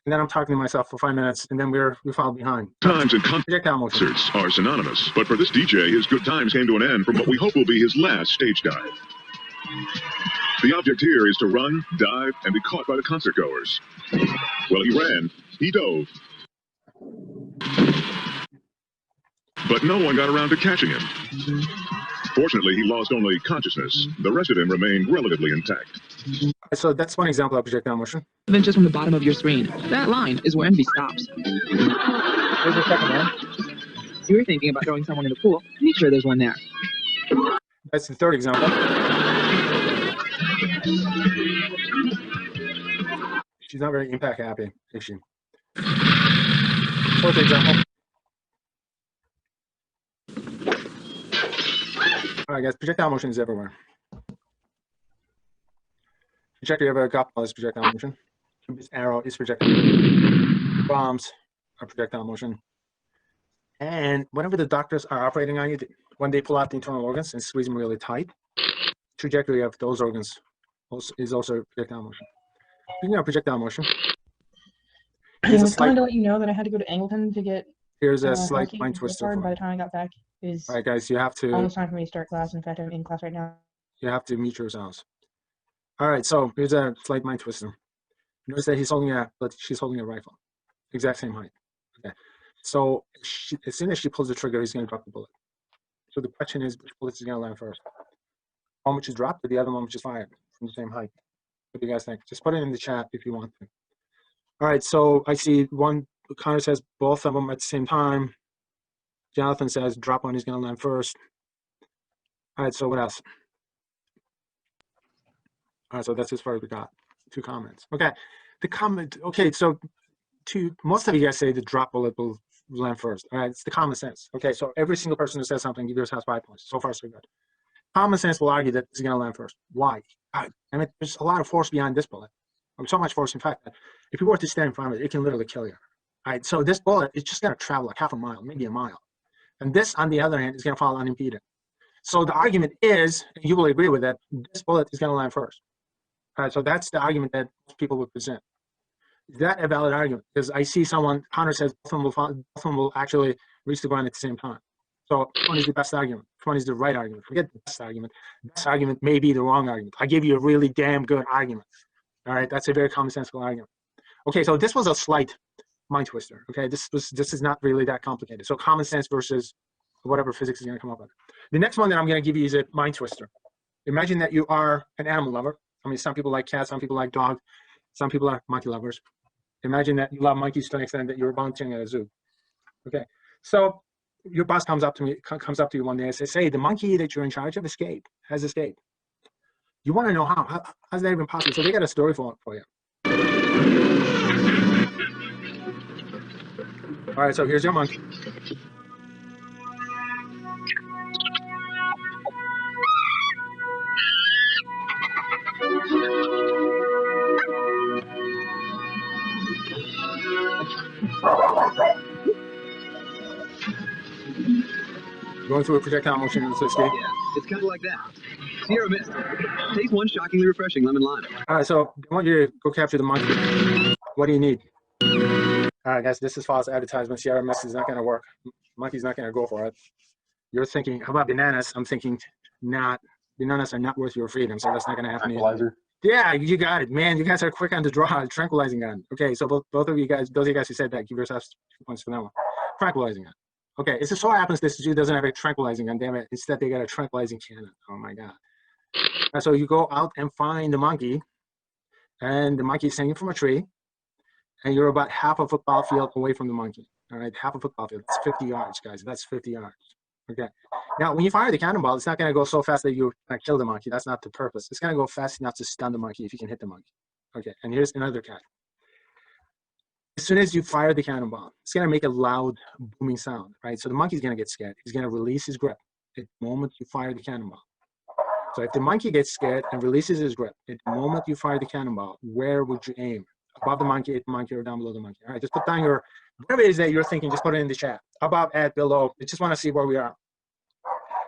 and then I'm talking to myself for 5 minutes, and then we fall behind. Times and Projectile motion. concerts are synonymous, but for this DJ, his good times came to an end from what we hope will be his last stage dive. The object here is to run, dive, and be caught by the concert goers. Well, he ran, he dove, but no one got around to catching him. Fortunately, he lost only consciousness. The rest of him remained relatively intact. So that's one example of projectile motion. Inches from the bottom of your screen. That line is where envy stops. Here's the second one. If you're thinking about throwing someone in the pool, make sure there's one there. That's the third example. She's not very impact happy, is she? Fourth example. All right, guys, projectile motion is everywhere. Projectile ever got is projectile motion. This arrow is projectile motion. Bombs are projectile motion. And whenever the doctors are operating on you, when they pull out the internal organs and squeeze them really tight, trajectory of those organs is also projectile motion. Speaking of projectile motion, I was trying to let you know that I had to go to Angleton to get. Here's a slight mind twister. By the time I got back, is all right, guys. You have to. Almost time for me to start class. In fact, I'm in class right now. You have to mute yourselves. All right, so here's a slight mind twister. Notice that he's holding she's holding a rifle, exact same height. Okay, so as soon as she pulls the trigger, he's going to drop the bullet. So the question is, which bullet is going to land first? One which is dropped, or the other one which is fired from the same height? What do you guys think? Just put it in the chat if you want to. All right, so I see one. Connor says both of them at the same time. Jonathan says drop one is going to land first. All right, so what else? All right, so that's as far as we got. 2 comments. Okay, the comment. Okay, so most of you guys say the drop bullet will land first. All right, it's the common sense. Okay, so every single person who says something, give yourself 5 points. So far, so good. Common sense will argue that it's going to land first. Why? I mean, there's a lot of force behind this bullet. So much force, in fact, that if you were to stand in front of it, it can literally kill you. All right, so this bullet is just going to travel like half a mile, maybe a mile. And this, on the other hand, is going to fall unimpeded. So the argument is, and you will agree with that, this bullet is going to land first. All right, so that's the argument that most people would present. Is that a valid argument? Because I see someone, Connor says, both of them will actually reach the ground at the same time. So which one is the best argument? Which one is the right argument? Forget the best argument. The best argument may be the wrong argument. I give you a really damn good argument. All right, that's a very commonsensical argument. Okay, so this was a slight mind twister. Okay, this is not really that complicated. So common sense versus whatever physics is going to come up with. The next one that I'm going to give you is a mind twister. Imagine that you are an animal lover. I mean, some people like cats, some people like dogs, some people are monkey lovers. Imagine that you love monkeys to an extent that you're volunteering at a zoo. Okay, so your boss comes up to you one day and says, "Hey, the monkey that you're in charge of has escaped. You want to know how's that even possible?" So they got a story for you. All right, so here's your monkey. Going through a projectile motion in this escape. Yeah, it's kind of like that. Sierra Mist. Taste one shockingly refreshing lemon lime. All right, so I want you to go capture the monkey. What do you need? All right, guys, this is false advertisement. Sierra Mist is not going to work. Monkey's not going to go for it. You're thinking, how about bananas? I'm thinking, not. Bananas are not worth your freedom, so that's not going to happen. Tranquilizer. Yeah, you got it, man. You guys are quick on the draw. Tranquilizing gun. Okay, so both of you guys, those of you guys who said that, give yourselves 2 points for that one. Tranquilizing gun. Okay, it just so happens this dude doesn't have a tranquilizing gun. Damn it! Instead, they got a tranquilizing cannon. Oh my god! So you go out and find the monkey, and the monkey is hanging from a tree, and you're about half a football field away from the monkey. All right, half a football field. It's 50 yards, guys. That's 50 yards. Okay. Now, when you fire the cannonball, it's not going to go so fast that you're going to kill the monkey. That's not the purpose. It's going to go fast enough to stun the monkey if you can hit the monkey. Okay, and here's another catch. As soon as you fire the cannonball, it's going to make a loud booming sound, right? So the monkey's going to get scared. He's going to release his grip at the moment you fire the cannonball. So if the monkey gets scared and releases his grip at the moment you fire the cannonball, where would you aim? Above the monkey, at the monkey, or down below the monkey? All right, just put down your, whatever it is that you're thinking, just put it in the chat. Above, at, below. I just want to see where we are.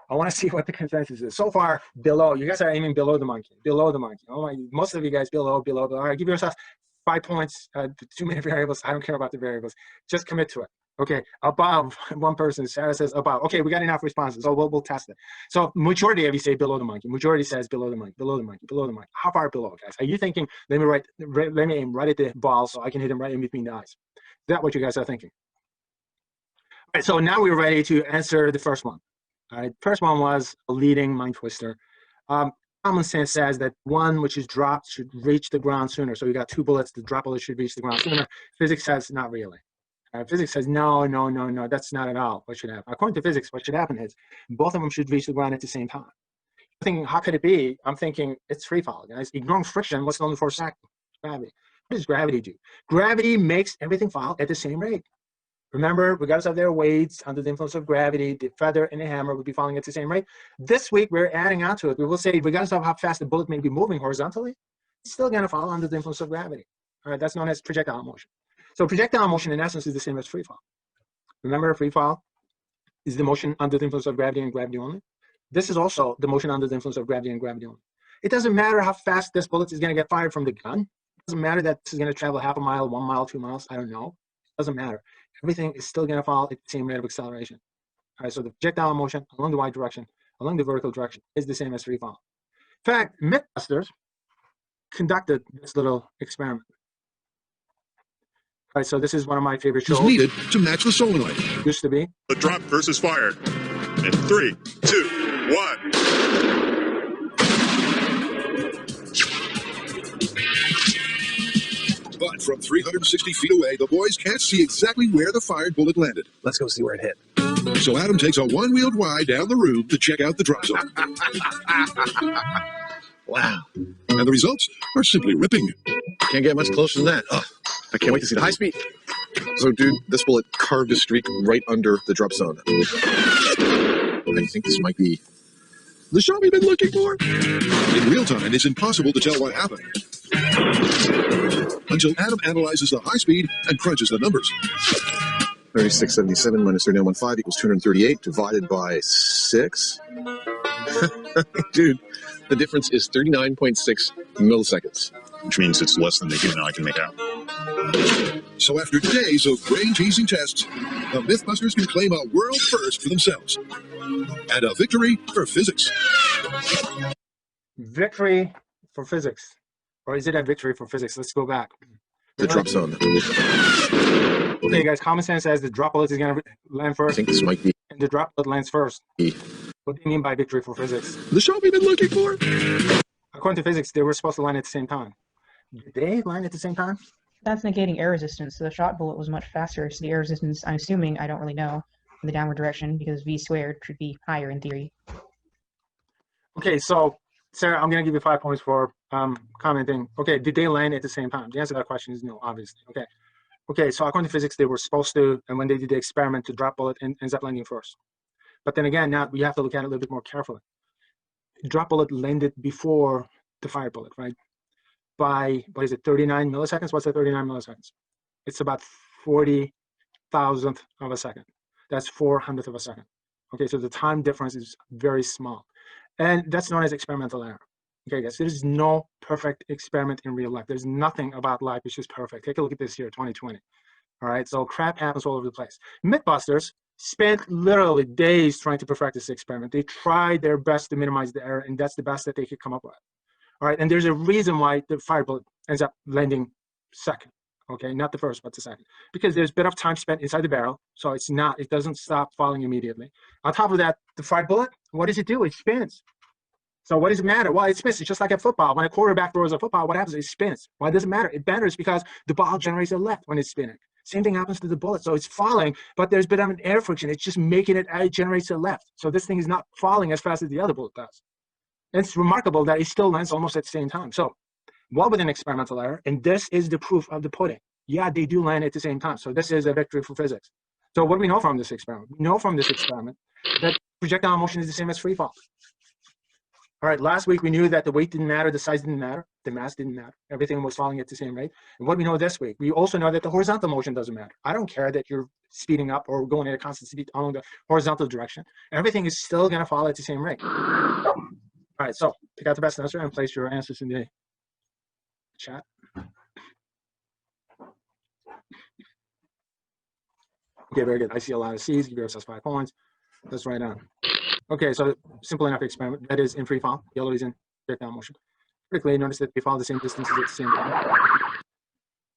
I want to see what the consensus is. So far, below. You guys are aiming below the monkey. Below the monkey. Oh my, most of you guys below. All right, give yourself 5 points, too many variables. I don't care about the variables. Just commit to it. Okay, above, one person, Sarah says above. Okay, we got enough responses, so we'll test it. So majority of you say below the monkey. Majority says below the monkey, below the monkey, below the monkey. How far below, guys? Are you thinking, let me aim right at the ball so I can hit him right in between the eyes? Is that what you guys are thinking? All right, so now we're ready to answer the first one. All right, first one was a leading mind twister. Common sense says that one which is dropped should reach the ground sooner. So you got 2 bullets, the drop bullet should reach the ground sooner. Physics says not really. Physics says no, that's not at all what should happen. According to physics, what should happen is both of them should reach the ground at the same time. I'm thinking, how could it be? I'm thinking it's free fall, guys. Ignoring friction, what's the only force acting? Gravity. What does gravity do? Gravity makes everything fall at the same rate. Remember, regardless of their weights, under the influence of gravity, the feather and the hammer would be falling at the same rate. This week, we're adding on to it. We will say, regardless of how fast the bullet may be moving horizontally, it's still going to fall under the influence of gravity. All right, that's known as projectile motion. So projectile motion, in essence, is the same as free fall. Remember, free fall is the motion under the influence of gravity and gravity only. This is also the motion under the influence of gravity and gravity only. It doesn't matter how fast this bullet is going to get fired from the gun. It doesn't matter that this is going to travel half a mile, 1 mile, 2 miles. I don't know. It doesn't matter. Everything is still going to fall at the same rate of acceleration. All right, so the projectile motion along the y direction, along the vertical direction, is the same as free fall. In fact, Mythbusters conducted this little experiment. All right, so this is one of my favorite shows. Is needed to match the solar light. Used to be. The drop versus fire. In 3, 2, 1. But from 360 feet away, the boys can't see exactly where the fired bullet landed. Let's go see where it hit. So Adam takes a one-wheeled ride down the room to check out the drop zone. Wow. And the results are simply ripping. Can't get much closer than that. Oh, I can't wait to see the high speed. So, dude, this bullet carved a streak right under the drop zone. I think this might be the shot we've been looking for. In real time, it's impossible to tell what happened. Until Adam analyzes the high speed and crunches the numbers. 3677 minus 3915 equals 238 divided by 6. Dude, the difference is 39.6 milliseconds. Which means it's less than the human eye can make out. So after days of brain-teasing tests, the Mythbusters can claim a world first for themselves. And a victory for physics. Victory for physics. Or is it a victory for physics? Let's go back. The drop zone. Okay, guys, common sense says the drop bullet is going to land I first. think this might be And the drop bullet lands first. What do you mean by victory for physics? the shot we've been looking for. According to physics, they were supposed to land at the same time. Did they land at the same time? That's negating air resistance. So the shot bullet was much faster. So the air resistance, I'm assuming, I don't really know, in the downward direction because v squared should be higher in theory. Okay, so Sarah, I'm going to give you 5 points for commenting. Okay, did they land at the same time? The answer to that question is no, obviously. Okay, so according to physics, they were supposed to, and when they did the experiment, the drop bullet ends up landing first. But then again, now we have to look at it a little bit more carefully. The drop bullet landed before the fire bullet, right? By, what is it, 39 milliseconds? What's that 39 milliseconds? It's about 40,000th of a second. That's 400th of a second. Okay, so the time difference is very small. And that's known as experimental error. Okay, guys, there is no perfect experiment in real life. There's nothing about life which is perfect. Take a look at this here, 2020. All right, so crap happens all over the place. Mythbusters spent literally days trying to perfect this experiment. They tried their best to minimize the error, and that's the best that they could come up with. All right, and there's a reason why the fire bullet ends up landing second. Okay, not the first, but the second, because there's a bit of time spent inside the barrel, so it doesn't stop falling immediately. On top of that, the fire bullet, what does it do? It spins. So what does it matter? Well, it spins. It's just like a football. When a quarterback throws a football, what happens? It spins. Why does it matter? It matters because the ball generates a lift when it's spinning. Same thing happens to the bullet. So it's falling, but there's a bit of an air friction. It's just making it generates a lift. So this thing is not falling as fast as the other bullet does. It's remarkable that it still lands almost at the same time. So well within experimental error, and this is the proof of the pudding. Yeah, they do land at the same time. So this is a victory for physics. So what do we know from this experiment? We know from this experiment that projectile motion is the same as free fall. All right, last week we knew that the weight didn't matter, the size didn't matter, the mass didn't matter. Everything was falling at the same rate. And what do we know this week? We also know that the horizontal motion doesn't matter. I don't care that you're speeding up or going at a constant speed along the horizontal direction. Everything is still going to fall at the same rate. All right, so pick out the best answer and place your answers in the chat. Okay, very good. I see a lot of C's. Give yourselves 5 points. That's right on. Okay, so simple enough experiment. That is in free fall. Yellow is in projectile motion. Critically, notice that they follow the same distances at the same time.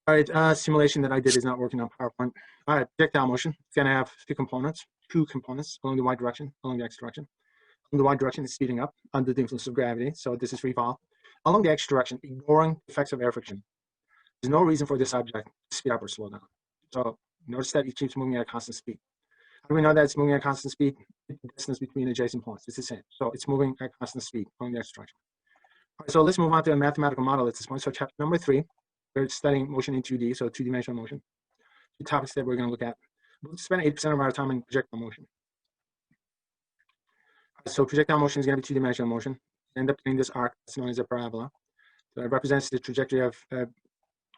All right, simulation that I did is not working on PowerPoint. All right, projectile motion. It's going to have two components along the y direction, along the x direction. Along the y direction is speeding up under the influence of gravity. So this is free fall. Along the x direction, ignoring effects of air friction. There's no reason for this object to speed up or slow down. So notice that it keeps moving at a constant speed. How do we know that it's moving at a constant speed? The distance between adjacent points is the same. So it's moving at constant speed along the x direction. All right, so let's move on to a mathematical model at this point. So chapter number 3, we're studying motion in 2D, so two-dimensional motion. Two topics that we're going to look at. We'll spend 80% of our time in projectile motion. So projectile motion is going to be two-dimensional motion. You end up getting this arc that's known as a parabola. So it represents the trajectory of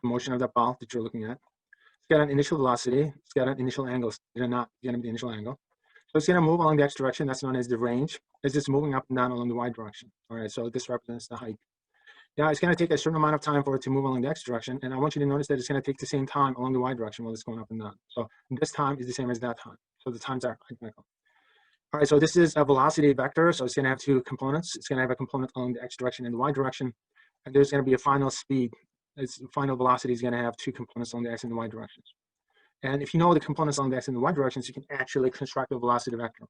motion of that ball that you're looking at. It's got an initial velocity. It's got an initial angle. They're not going to be the initial angle. So it's going to move along the x direction. That's known as the range. It's just moving up and down along the y direction. All right, so this represents the height. Yeah, it's going to take a certain amount of time for it to move along the x direction. And I want you to notice that it's going to take the same time along the y direction while it's going up and down. So this time is the same as that time. So the times are identical. All right, so this is a velocity vector. So it's going to have two components. It's going to have a component along the x direction and the y direction. And there's going to be a final speed. Its final velocity is going to have two components along the x and the y directions. And if you know the components along the x and the y directions, you can actually construct a velocity vector.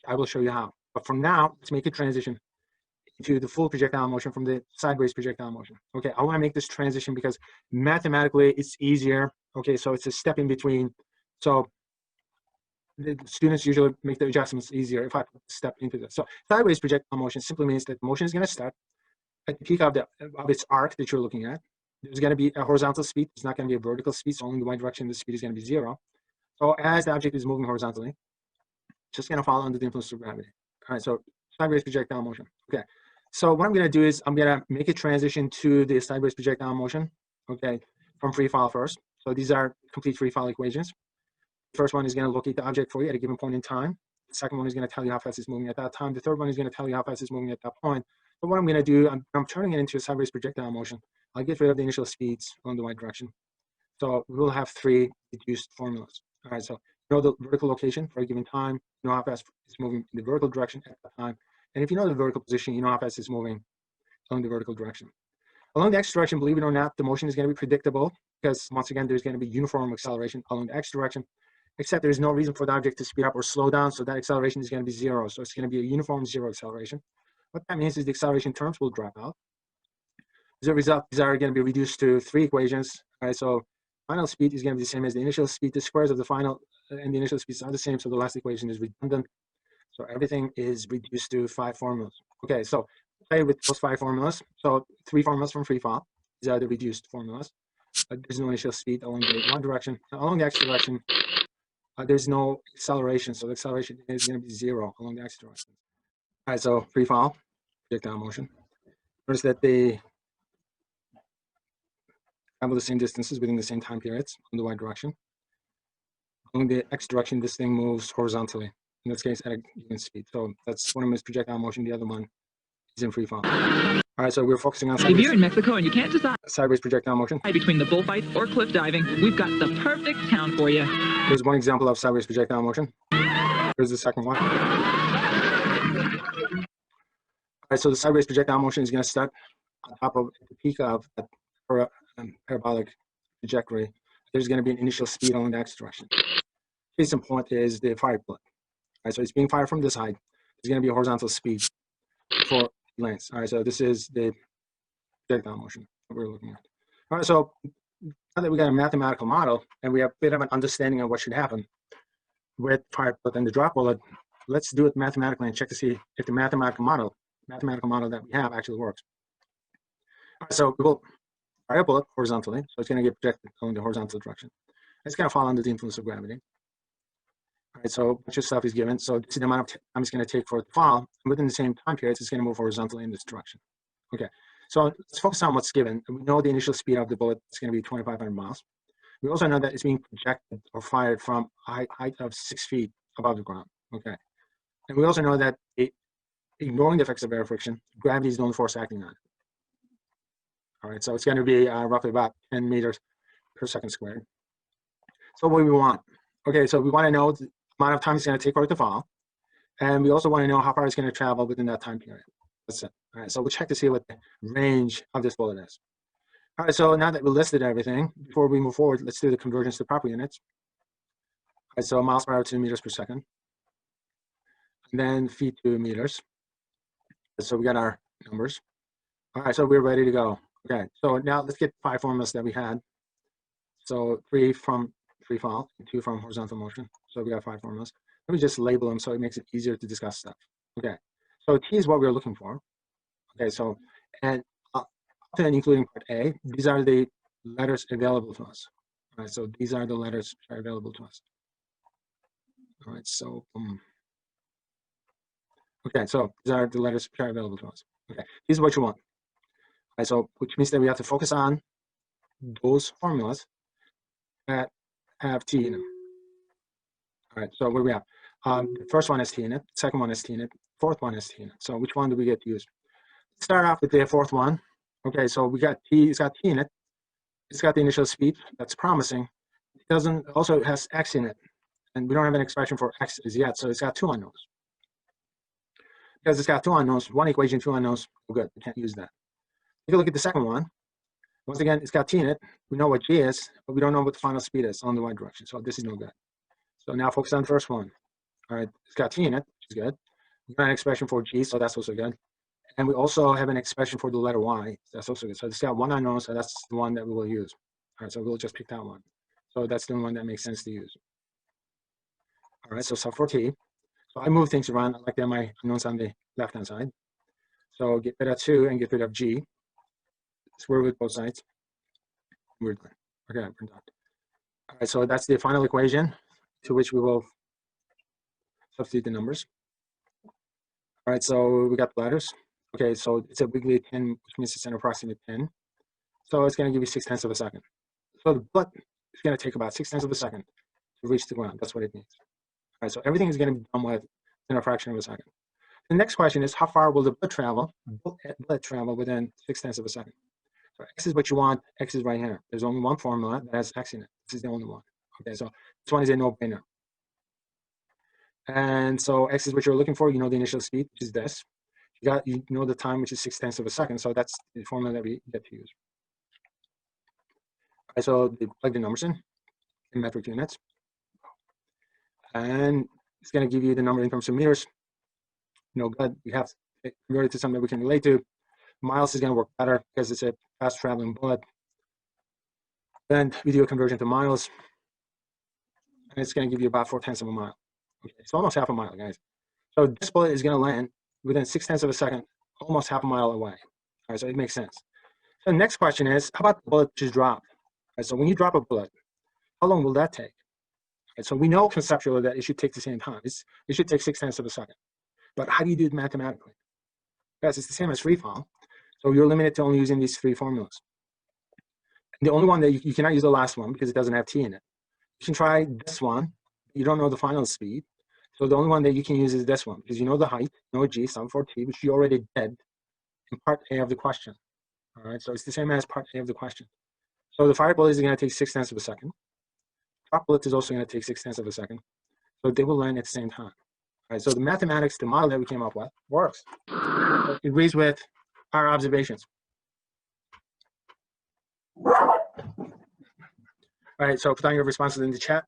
I will show you how. But for now, let's make a transition to the full projectile motion from the sideways projectile motion. Okay, I want to make this transition because mathematically it's easier. Okay, so it's a step in between. So the students usually make the adjustments easier if I step into this. So sideways projectile motion simply means that motion is going to start at the peak of its arc that you're looking at. There's going to be a horizontal speed. It's not going to be a vertical speed. So only the y direction, the speed is going to be 0. So as the object is moving horizontally, it's just going to fall under the influence of gravity. All right, so sideways projectile motion. Okay, so what I'm going to do is I'm going to make a transition to the sideways projectile motion, okay, from free fall first. So these are complete free fall equations. The first one is going to locate the object for you at a given point in time. The second one is going to tell you how fast it's moving at that time. The third one is going to tell you how fast it's moving at that point. But what I'm going to do, I'm turning it into a sideways projectile motion. I'll get rid of the initial speeds along the y direction. So we will have 3 reduced formulas. All right, so you know the vertical location for a given time, you know how fast it's moving in the vertical direction at that time. And if you know the vertical position, you know how fast it's moving along the vertical direction. Along the x direction, believe it or not, the motion is going to be predictable because once again, there's going to be uniform acceleration along the x direction, except there's no reason for the object to speed up or slow down. So that acceleration is going to be 0. So it's going to be a uniform 0 acceleration. What that means is the acceleration terms will drop out. As a result, these are going to be reduced to 3 equations. All right, so final speed is going to be the same as the initial speed. The squares of the final and the initial speeds are the same, so the last equation is redundant. So everything is reduced to 5 formulas. Okay, so play with those 5 formulas. So 3 formulas from free fall. These are the reduced formulas. There's no initial speed along the y direction. Along the x direction, there's no acceleration, so the acceleration is going to be 0 along the x direction. All right, so free fall, projectile motion. Notice that they travel the same distances within the same time periods in the y direction. Along the x direction, this thing moves horizontally, in this case at a given speed. So that's one of them is projectile motion, the other one is in free fall. All right, so we're focusing on If you're in Mexico and you can't decide sideways projectile motion. between the bullfight or cliff diving, we've got the perfect town for you. Here's one example of sideways projectile motion. Here's the second one. All right, so the sideways projectile motion is going to start on top of the peak of that parabolic trajectory. There's going to be an initial speed along the x direction. Case in point is the fire bullet. All right, so it's being fired from this height. There's going to be a horizontal speed for lengths. All right, so this is the projectile motion that we're looking at. All right, so now that we got a mathematical model and we have a bit of an understanding of what should happen with fire bullet and the drop bullet, let's do it mathematically and check to see if the mathematical model that we have actually works. All right, so we will fire a bullet horizontally, so it's going to get projected along the horizontal direction. It's going to fall under the influence of gravity. All right, so a bunch of stuff is given. So this is the amount of time it's going to take for it to fall. And within the same time period, it's going to move horizontally in this direction. Okay, so let's focus on what's given. We know the initial speed of the bullet is going to be 2,500 miles. We also know that it's being projected or fired from a height of 6 feet above the ground. Okay, and we also know that ignoring the effects of air friction, gravity is the only force acting on it. All right, so it's going to be roughly about 10 meters per second squared. So what do we want? Okay, so we want to know the amount of time it's going to take for it to fall. And we also want to know how far it's going to travel within that time period. That's it. All right, so we'll check to see what the range of this bullet is. All right, so now that we listed everything, before we move forward, let's do the conversions to proper units. All right, so miles per hour to meters per second. And then feet to meters. So we got our numbers. All right, so we're ready to go. Okay, so now let's get 5 formulas that we had. So 3 from free fall, and 2 from horizontal motion. So we got 5 formulas. Let me just label them so it makes it easier to discuss stuff. Okay, so T is what we're looking for. Okay, so, and up to and including part A, these are the letters available to us. All right, so these are the letters that are available to us. All right, so, okay, so these are the letters that are available to us. Okay, this is what you want. All right, so which means that we have to focus on those formulas that have T in them. All right, so what do we have? The first one has T in it, second one has T in it, fourth one has T in it. So which one do we get to use? Let's start off with the fourth one. Okay, so we got T, it's got T in it. It's got the initial speed, that's promising. It doesn't, also it has X in it. And we don't have an expression for X as yet, so it's got 2 unknowns. Because it's got 2 unknowns, 1 equation, 2 unknowns, we're good, we can't use that. If you look at the second one, once again, it's got T in it. We know what G is, but we don't know what the final speed is on the y direction. So this is no good. So now focus on the first one. All right, it's got T in it, which is good. We got an expression for G, so that's also good. And we also have an expression for the letter Y, so that's also good. So it's got 1 unknown, so that's the one that we will use. All right, so we'll just pick that one. So that's the one that makes sense to use. All right, so sub for T. So I move things around like they're my unknowns on the left-hand side. So get rid of 2 and get rid of G. Square root both sides. We're done. Okay, we're done. All right, so that's the final equation to which we will substitute the numbers. All right, so we got the letters. Okay, so it's a wiggly 10, which means it's an approximate 10. So it's going to give you 6/10 of a second. So the bullet is going to take about 6/10 of a second to reach the ground. That's what it means. All right, so everything is going to be done with in a fraction of a second. The next question is, how far will the bullet travel within 6/10 of a second? So X is what you want. X is right here. There's only one formula that has X in it. This is the only one. Okay, so this one is a no-brainer. And so X is what you're looking for. You know the initial speed, which is this. You know the time, which is 6/10 of a second. So that's the formula that we get to use. Okay, so they plug the numbers in metric units, and it's going to give you the number in terms of meters. No good. We have to convert it to something that we can relate to. Miles is going to work better because it's a fast traveling bullet. Then we do a conversion to miles, and it's going to give you about 4/10 of a mile. Okay, it's almost half a mile, guys. So this bullet is going to land within 6/10 of a second, almost half a mile away. All right, so it makes sense. So the next question is, how about the bullet just dropped? All right, so when you drop a bullet, how long will that take? All right, so we know conceptually that it should take the same time. It should take 6/10 of a second. But how do you do it mathematically? Guys, it's the same as free fall. So you're limited to only using these 3 formulas. And the only one that you cannot use the last one because it doesn't have T in it. You can try this one. You don't know the final speed. So the only one that you can use is this one because you know the height, you know G, sum for T, which you already did in part A of the question. All right, so it's the same as part A of the question. So the fire bullet is going to take 6/10 of a second. Drop bullet is also going to take 6/10 of a second. So they will land at the same time. All right, so the mathematics, the model that we came up with works. It agrees with our observations. All right, so put down your responses in the chat.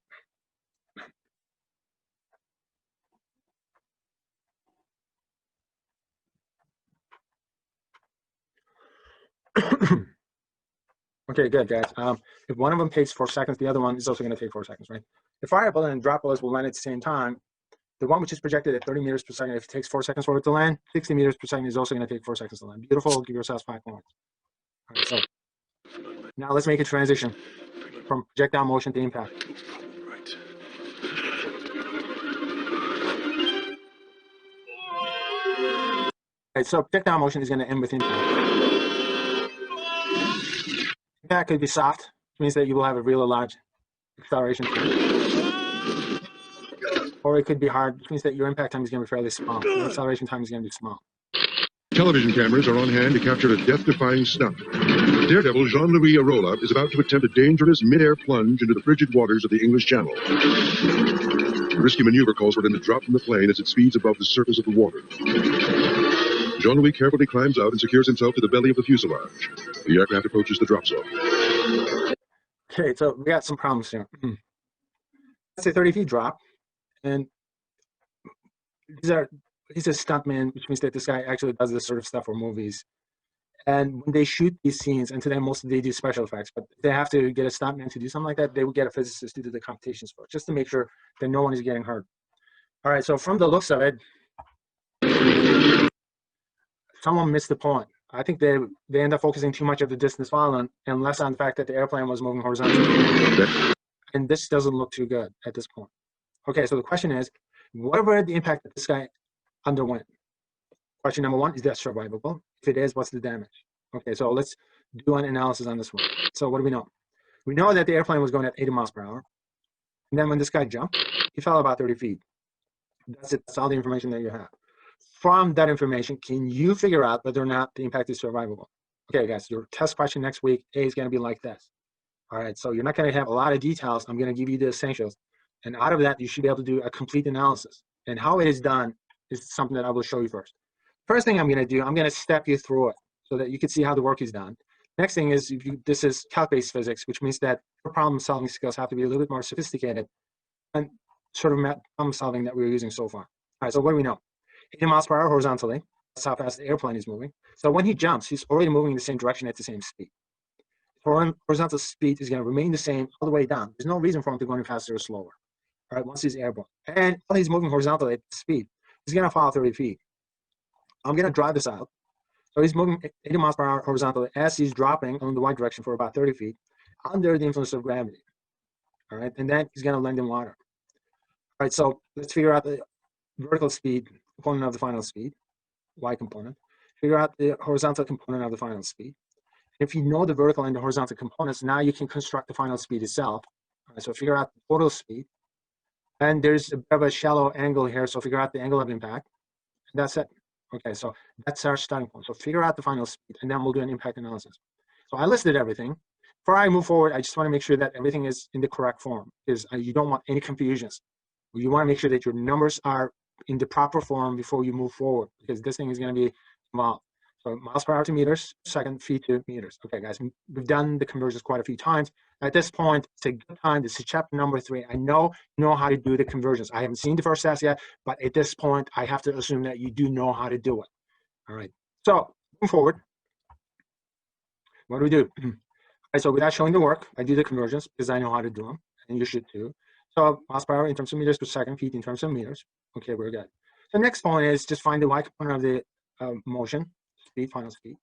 Okay, good, guys. If one of them takes 4 seconds, the other one is also going to take 4 seconds, right? The fire bullet and drop bullets will land at the same time. The one which is projected at 30 meters per second, if it takes 4 seconds for it to land, 60 meters per second is also going to take 4 seconds to land. Beautiful. Give yourselves 5 points. All right, so now let's make a transition from projectile motion to impact. Right. All right, so projectile motion is going to end with impact. Impact could be soft, which means that you will have a really large acceleration time. Or it could be hard, which means that your impact time is going to be fairly small. Your acceleration time is going to be small. Television cameras are on hand to capture a death-defying stunt. Daredevil Jean-Louis Arola is about to attempt a dangerous mid-air plunge into the frigid waters of the English Channel. The risky maneuver calls for him to drop from the plane as it speeds above the surface of the water. Jean-Louis carefully climbs out and secures himself to the belly of the fuselage. The aircraft approaches the drop zone. Okay, so we got some problems here. Let's say 30 feet drop, and he's a stuntman, which means that this guy actually does this sort of stuff for movies. And when they shoot these scenes, and today most of they do special effects, but if they have to get a stuntman to do something like that, they would get a physicist to do the computations for it, just to make sure that no one is getting hurt. All right, so from the looks of it, someone missed the point. I think they end up focusing too much of the distance fallen and less on the fact that the airplane was moving horizontally. And this doesn't look too good at this point. Okay, so the question is, what were the impact that this guy underwent? Question number one, is that survivable? If it is, what's the damage? Okay, so let's do an analysis on this one. So what do we know? We know that the airplane was going at 80 miles per hour. And then when this guy jumped, he fell about 30 feet. That's it. That's all the information that you have. From that information, can you figure out whether or not the impact is survivable? Okay, guys, your test question next week is going to be like this. All right, so you're not going to have a lot of details. I'm going to give you the essentials. And out of that, you should be able to do a complete analysis. And how it is done is something that I will show you first. First thing I'm going to do, I'm going to step you through it so that you can see how the work is done. Next thing is, this is calc-based physics, which means that your problem-solving skills have to be a little bit more sophisticated and sort of problem-solving that we're using so far. All right, so what do we know? 80 miles per hour horizontally. That's how fast the airplane is moving. So when he jumps, he's already moving in the same direction at the same speed. Horizontal speed is going to remain the same all the way down. There's no reason for him to go any faster or slower. All right, once he's airborne. And while he's moving horizontally at speed, he's going to fall 30 feet. I'm going to drive this out. So he's moving 80 miles per hour horizontally as he's dropping on the y direction for about 30 feet under the influence of gravity. All right, and then he's going to land in water. All right, so let's figure out the vertical speed component of the final speed, y component. Figure out the horizontal component of the final speed. If you know the vertical and the horizontal components, now you can construct the final speed itself. All right, so figure out the total speed. And there's a bit of a shallow angle here, so figure out the angle of impact. And that's it. Okay, so that's our starting point. So figure out the final speed, and then we'll do an impact analysis. So I listed everything. Before I move forward, I just want to make sure that everything is in the correct form, because you don't want any confusions. You want to make sure that your numbers are in the proper form before you move forward, because this thing is going to be involved. So miles per hour to meters, second, feet to meters. Okay, guys, we've done the conversions quite a few times. At this point, it's a good time. This is chapter number 3. I know how to do the conversions. I haven't seen the first test yet, but at this point, I have to assume that you do know how to do it. All right, so moving forward, what do we do? All right, so without showing the work, I do the conversions because I know how to do them, and you should too. So miles per hour in terms of meters per second, feet in terms of meters. Okay, we're good. The next point is just find the y component of the motion, speed, final speed.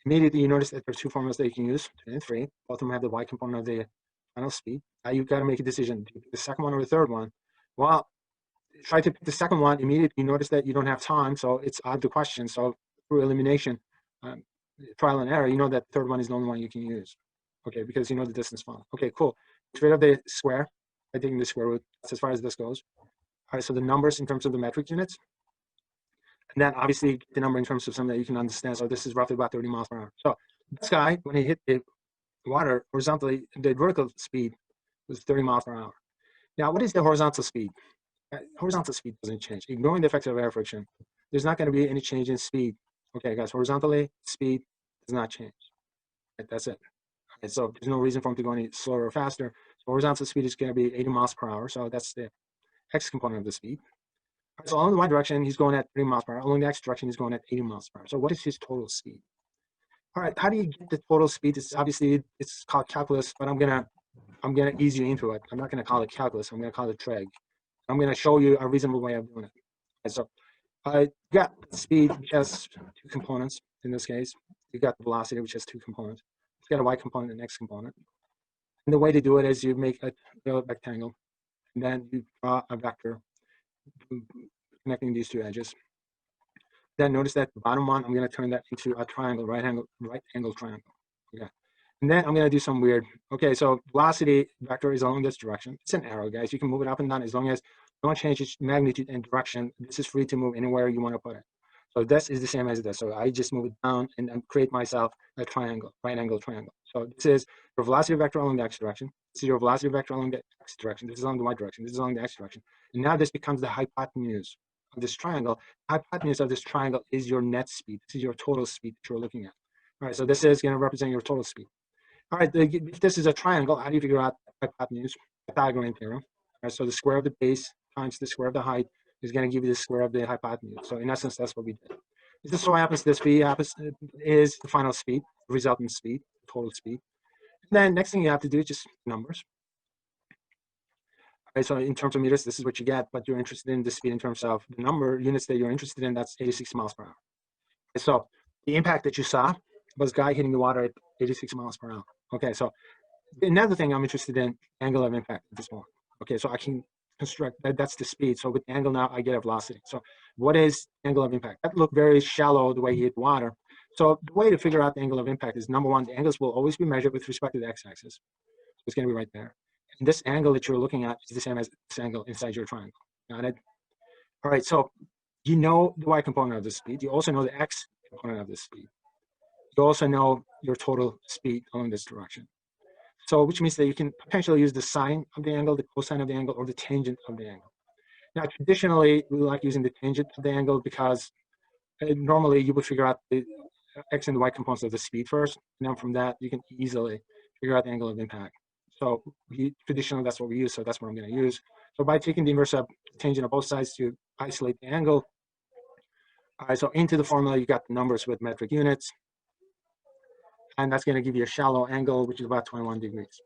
Immediately, you notice that there are 2 formulas that you can use, 2 and 3. Both of them have the y component of the final speed. Now you've got to make a decision. Do you pick the second one or the third one? Well, try to pick the second one. Immediately, you notice that you don't have time, so it's out of the question. So through elimination, trial and error, you know that the third one is the only one you can use. Okay, because you know the distance found. Okay, cool. Get rid of the square by taking the square root. That's as far as this goes. All right, so the numbers in terms of the metric units. And then obviously the number in terms of something that you can understand. So this is roughly about 30 miles per hour. So this guy, when he hit the water horizontally, the vertical speed was 30 miles per hour. Now, what is the horizontal speed? Horizontal speed doesn't change. Ignoring the effects of air friction, there's not going to be any change in speed. Okay, guys, horizontally, speed does not change. Right, that's it. Okay, so there's no reason for him to go any slower or faster. So horizontal speed is going to be 80 miles per hour. So that's the x component of the speed. So along the y direction, he's going at 30 miles per hour. Along the x direction, he's going at 80 miles per hour. So what is his total speed? All right, how do you get the total speed? It's obviously it's called calculus, but I'm gonna ease you into it. I'm not gonna call it calculus. I'm gonna call it trig. I'm gonna show you a reasonable way of doing it. Okay, so you got speed, which has 2 components in this case. You got the velocity, which has 2 components. You got a y component and an x component. And the way to do it is you make a rectangle, and then you draw a vector connecting these 2 edges. Then notice that the bottom one, I'm going to turn that into a triangle, right angle triangle. Okay. And then I'm going to do some weird. Okay, so velocity vector is along this direction. It's an arrow, guys. You can move it up and down as long as you don't change its magnitude and direction. This is free to move anywhere you want to put it. So this is the same as this. So I just move it down and create myself a triangle, right angle triangle. So this is your velocity vector along the x direction. This is your velocity vector along the x direction. This is along the y direction. This is along the x direction. And now this becomes the hypotenuse of this triangle. Hypotenuse of this triangle is your net speed. This is your total speed that you're looking at. All right, so this is going to represent your total speed. All right, if this is a triangle, how do you figure out hypotenuse? Pythagorean theorem. All right, so the square of the base times the square of the height is going to give you the square of the hypotenuse. So in essence, that's what we did. If this is what happens, this v is the final speed, resultant speed, total speed. And then next thing you have to do is just numbers. All right, so in terms of meters, this is what you get, but you're interested in the speed in terms of the number units that you're interested in, that's 86 miles per hour. Okay, so the impact that you saw was a guy hitting the water at 86 miles per hour. Okay, so another thing I'm interested in, angle of impact at this point. Okay, so I can construct that's the speed. So with the angle now, I get a velocity. So what is angle of impact? That looked very shallow the way he hit water. So the way to figure out the angle of impact is, number one, the angles will always be measured with respect to the x-axis. So it's going to be right there. And this angle that you're looking at is the same as this angle inside your triangle. Got it? All right, so you know the y component of the speed. You also know the x component of the speed. You also know your total speed along this direction. So which means that you can potentially use the sine of the angle, the cosine of the angle, or the tangent of the angle. Now, traditionally, we like using the tangent of the angle because normally you would figure out the x and y components of the speed first, and then from that, you can easily figure out the angle of impact. So traditionally, that's what we use, so that's what I'm going to use. So by taking the inverse of tangent of both sides to isolate the angle, all right, so into the formula, you got the numbers with metric units. And that's going to give you a shallow angle, which is about 21 degrees.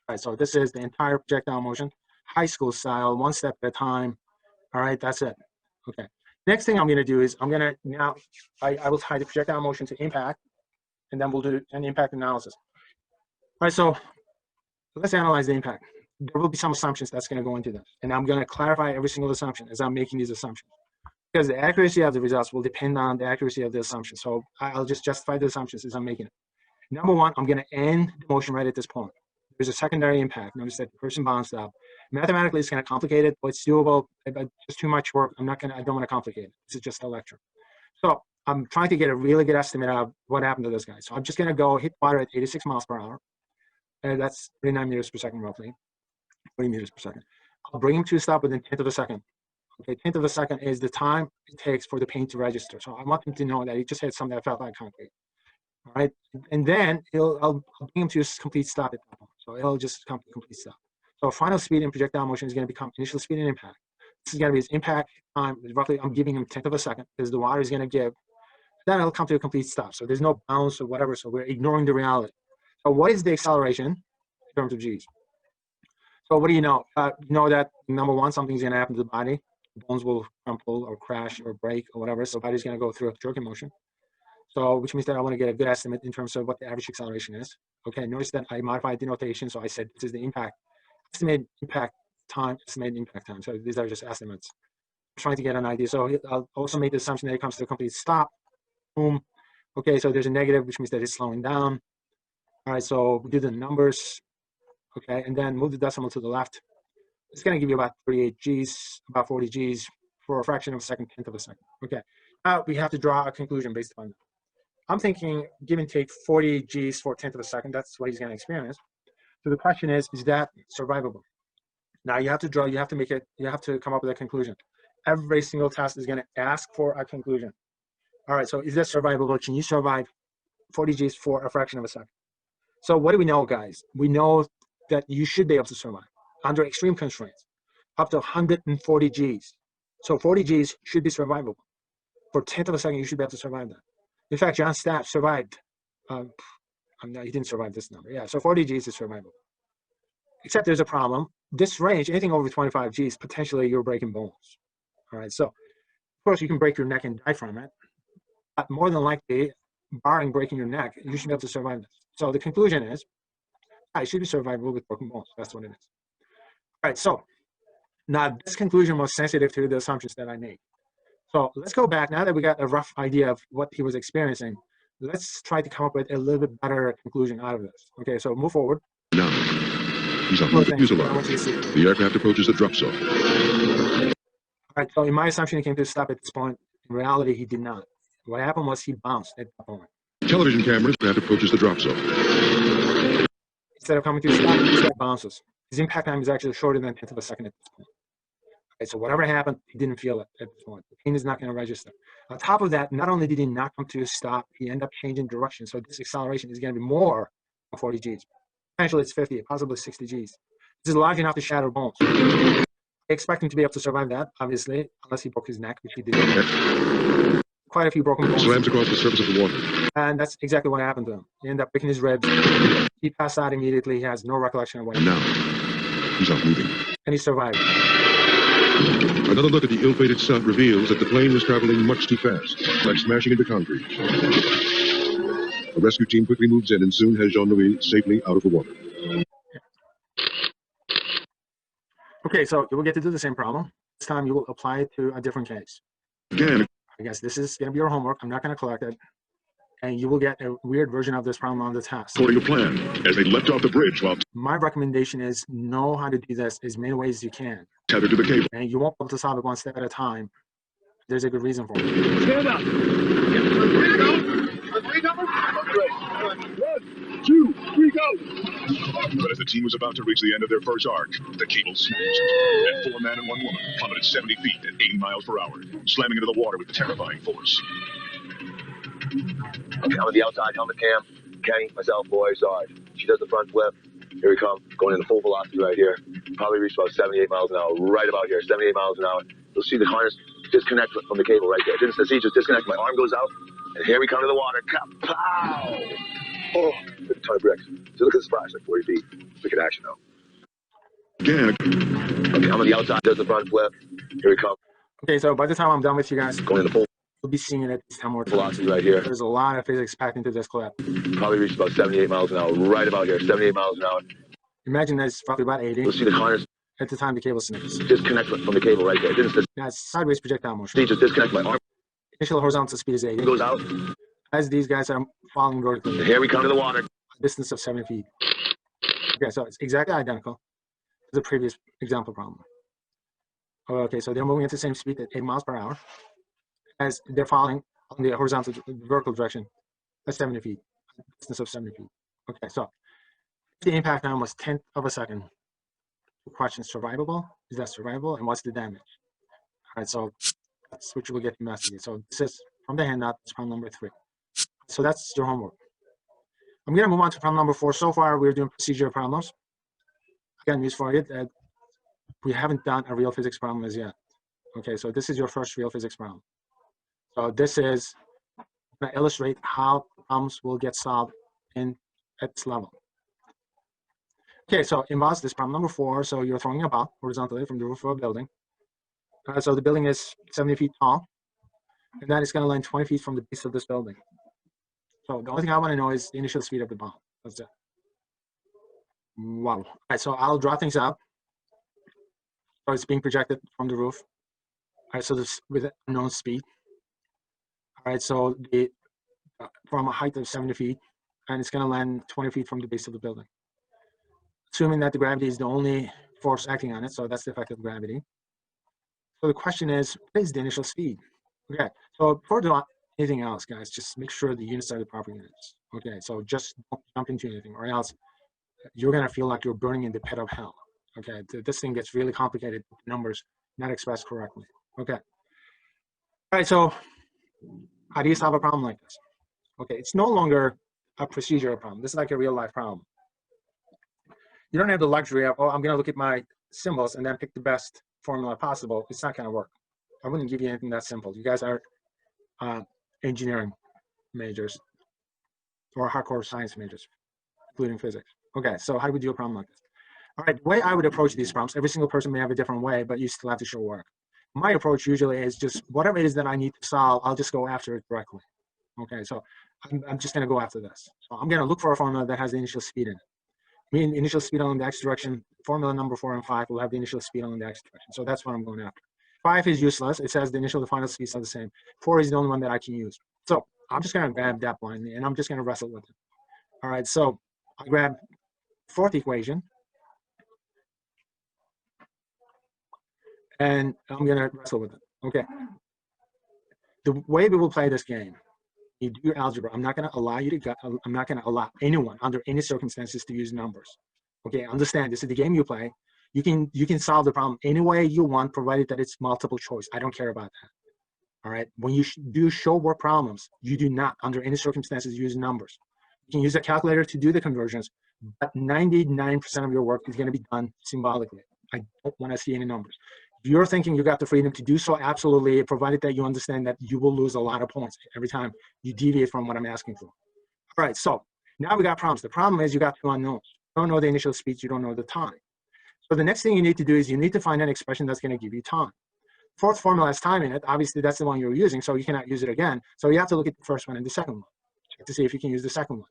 All right, so this is the entire projectile motion, high school style, one step at a time. All right, that's it. Okay. Next thing I'm going to do is I'm going to now, I will tie the projectile motion to impact, and then we'll do an impact analysis. All right, so let's analyze the impact. There will be some assumptions that's going to go into this, and I'm going to clarify every single assumption as I'm making these assumptions, because the accuracy of the results will depend on the accuracy of the assumption. So I'll just justify the assumptions as I'm making it. Number one, I'm going to end the motion right at this point. There's a secondary impact. Notice that the person bounced up. Mathematically, it's kind of complicated, but it's doable. But just too much work. I don't want to complicate it. This is just a lecture. So I'm trying to get a really good estimate of what happened to this guy. So I'm just going to go hit water at 86 miles per hour. That's 39 meters per second, roughly. 40 meters per second. I'll bring him to a stop within 10th of a second. Okay, 10th of a second is the time it takes for the paint to register. So I want him to know that he just hit something that felt like concrete. All right, and then I'll bring him to a complete stop at that point. So it'll just come to a complete stop. So final speed in projectile motion is going to become initial speed and impact. This is going to be his impact time. Roughly, I'm giving him 10th of a second because the water is going to give. Then it'll come to a complete stop. So there's no bounce or whatever. So we're ignoring the reality. So what is the acceleration in terms of g's? So what do you know? You know that number one, something's going to happen to the body. Bones will crumple or crash or break or whatever. So the body's going to go through a jerking motion. So which means that I want to get a good estimate in terms of what the average acceleration is. Okay, notice that I modified the notation. So I said this is the impact, estimated impact time, estimated impact time. So these are just estimates. I'm trying to get an idea. So I'll also make the assumption that it comes to a complete stop. Boom. Okay, so there's a negative, which means that it's slowing down. All right, so we do the numbers. Okay, and then move the decimal to the left. It's going to give you about 38 Gs, about 40 Gs for a fraction of a second, 10th of a second. Okay, now we have to draw a conclusion based upon that. I'm thinking give and take 40 Gs for 10th of a second. That's what he's going to experience. So the question is that survivable? Now you have to draw, you have to come up with a conclusion. Every single test is going to ask for a conclusion. All right, so is that survivable? Can you survive 40 Gs for a fraction of a second? So what do we know, guys? We know that you should be able to survive under extreme constraints, up to 140 Gs. So 40 Gs should be survivable. For 10th of a second, you should be able to survive that. In fact, John Stapp survived. He didn't survive this number. Yeah, so 40 Gs is survivable. Except there's a problem. This range, anything over 25 Gs, potentially you're breaking bones. All right, so of course you can break your neck and die from it. But more than likely, barring breaking your neck, you should be able to survive this. So the conclusion is, it should be survivable with broken bones. That's what it is. All right, so now this conclusion was sensitive to the assumptions that I made. So let's go back. Now that we got a rough idea of what he was experiencing, let's try to come up with a little bit better conclusion out of this. Okay, so move forward. Now, he's up with the fuselage. The aircraft approaches the drop zone. All right, so in my assumption, it came to a stop at this point. In reality, he did not. What happened was he bounced at that point. Television cameras that approaches the drop zone. Instead of coming to a stop, he just bounces. His impact time is actually shorter than a tenth of a second at this point. Okay, so whatever happened, he didn't feel it at this point. The pain is not going to register. On top of that, not only did he not come to a stop, he ended up changing direction. So this acceleration is going to be more than 40 Gs. Potentially it's 50, possibly 60 Gs. This is large enough to shatter bones. I expect him to be able to survive that, obviously, unless he broke his neck, which he did. Quite a few broken bones. Slams across the surface of the water. And that's exactly what happened to him. He ended up breaking his ribs. He passed out immediately. He has no recollection of what And happened. now, he's not moving. And he survived. Another look at the ill-fated stunt reveals that the plane was traveling much too fast, like smashing into concrete. A rescue team quickly moves in and soon has Jean-Louis safely out of the water. Okay, so you will get to do the same problem. This time you will apply it to a different case. Again, I guess this is going to be your homework. I'm not going to collect it. And you will get a weird version of this problem on the test. according to plan, as they leapt off the bridge while My recommendation is know how to do this as many ways as you can. tethered to the cable. And you won't be able to solve it one step at a time. There's a good reason for it. Stand up. But as the team was about to reach the end of their first arc, the cable snapped, and 4 men and 1 woman plummeted 70 feet at 80 miles per hour, slamming into the water with terrifying force. Okay, I'm on the outside helmet cam. Kenny, myself, boy, Sarge. She does the front flip. Here we come, going into full velocity right here. Probably reach about 78 miles an hour, right about here, 78 miles an hour. You'll see the harness disconnect from the cable right there. Didn't see, just disconnect. My arm goes out, and here we come to the water. Pow! Oh, a ton of bricks. So look at the splash, like 40 feet. Wicked action, though. Again, Okay, I'm on the outside, does the front flip. Here we come, Okay, so by the time I'm done with you guys, going into full you'll be seeing it at least 10 more times. velocity right here. There's a lot of physics packed into this clip. Probably reach about 78 miles an hour, right about here, 78 miles an hour. Imagine that's probably about 80 You'll see the harness at the time the cable snaps. disconnect from the cable right there. Didn't That's sideways projectile motion. see, just disconnect. My arm Initial horizontal speed is 80. goes out, As these guys are falling vertically, and here we come to the water. a distance of 70 feet. Okay, so it's exactly identical to the previous example problem. Okay, so they're moving at the same speed at 8 miles per hour as they're falling on the horizontal vertical direction at 70 feet, distance of 70 feet. Okay, so the impact time was 10th of a second. The question is survivable. Is that survivable? And what's the damage? All right, so that's what you will get to investigate. So this is from the handout, it's problem number 3. So that's your homework. I'm going to move on to problem number 4. So far, we're doing procedural problems. Again, news for you that we haven't done a real physics problem as yet. Okay, so this is your first real physics problem. So this is going to illustrate how problems will get solved at this level. Okay, so involves this problem number 4. So you're throwing a ball horizontally from the roof of a building. So the building is 70 feet tall, and that is going to land 20 feet from the base of this building. So the only thing I want to know is the initial speed of the ball. That's it. Wow. All right, so I'll draw things out. So it's being projected from the roof. All right, so this with unknown speed. All right, so the from a height of 70 feet, and it's going to land 20 feet from the base of the building. Assuming that the gravity is the only force acting on it, so that's the effect of gravity. So the question is, what is the initial speed? Okay, so before doing anything else, guys, just make sure the units are the proper units. Okay, so just don't jump into anything, or else you're going to feel like you're burning in the pit of hell. Okay, this thing gets really complicated, numbers not expressed correctly. Okay. All right, so how do you solve a problem like this? Okay, it's no longer a procedural problem. This is like a real life problem. You don't have the luxury of, oh, I'm going to look at my symbols and then pick the best formula possible. It's not going to work. I wouldn't give you anything that simple. You guys are engineering majors or hardcore science majors, including physics. Okay, so how do we do a problem like this? All right, the way I would approach these problems, every single person may have a different way, but you still have to show work. My approach usually is just whatever it is that I need to solve, I'll just go after it directly. Okay, so I'm just going to go after this. So I'm going to look for a formula that has the initial speed in it. Mean initial speed along the x direction, formula number 4 and 5 will have the initial speed along the x direction. So that's what I'm going after. 5 is useless. It says the initial and final speeds are the same. 4 is the only one that I can use. So I'm just going to grab that blindly, and I'm just going to wrestle with it. All right, so I grab fourth equation, and I'm going to wrestle with it. Okay. the way we will play this game, you do algebra. I'm not going to allow you to. I'm not going to allow anyone under any circumstances to use numbers. Okay, understand this is the game you play. You can solve the problem any way you want, provided that it's multiple choice. I don't care about that. All right. When you do show work problems, you do not under any circumstances use numbers. You can use a calculator to do the conversions, but 99% of your work is going to be done symbolically. I don't want to see any numbers. If you're thinking you got the freedom to do so, absolutely, provided that you understand that you will lose a lot of points every time you deviate from what I'm asking for. All right, so now we got problems. The problem is you got two unknowns. You don't know the initial speed, you don't know the time. So the next thing you need to do is you need to find an expression that's going to give you time. Fourth formula has time in it. Obviously, that's the one you're using, so you cannot use it again. So you have to look at the first one and the second one, check to see if you can use the second one.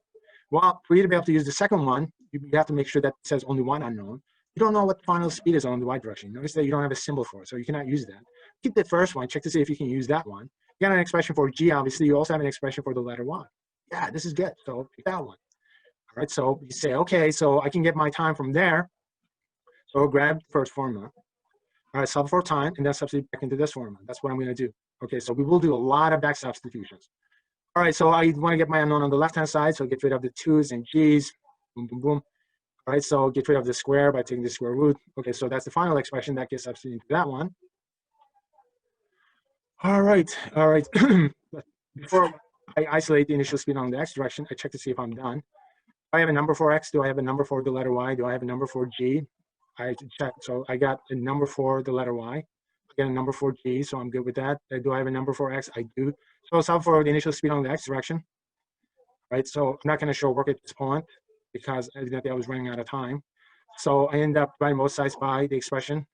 Well, for you to be able to use the second one, you have to make sure that it says only one unknown. You don't know what the final speed is on the y direction. Notice that you don't have a symbol for it, so you cannot use that. Keep the first one, check to see if you can use that one. You got an expression for g, obviously. You also have an expression for the letter y. Yeah, this is good, so pick that one. All right, so you say, okay, so I can get my time from there. So grab the first formula. All right, solve for time, and then substitute back into this formula. That's what I'm going to do. Okay, so we will do a lot of back substitutions. All right, so I want to get my unknown on the left-hand side, so get rid of the 2's and g's. Boom, boom, boom. All right, so get rid of the square by taking the square root. Okay, so that's the final expression that gets substituted into that one. All right. Before I isolate the initial speed on the x direction, I check to see if I'm done. Do I have a number for x? Do I have a number for the letter y? Do I have a number for g? I check. So I got a number for the letter y. I got a number for g, so I'm good with that. Do I have a number for x? I do. So solve for the initial speed on the x direction. Right. So I'm not going to show work at this point because evidently I was running out of time. So I end up dividing both sides by the expression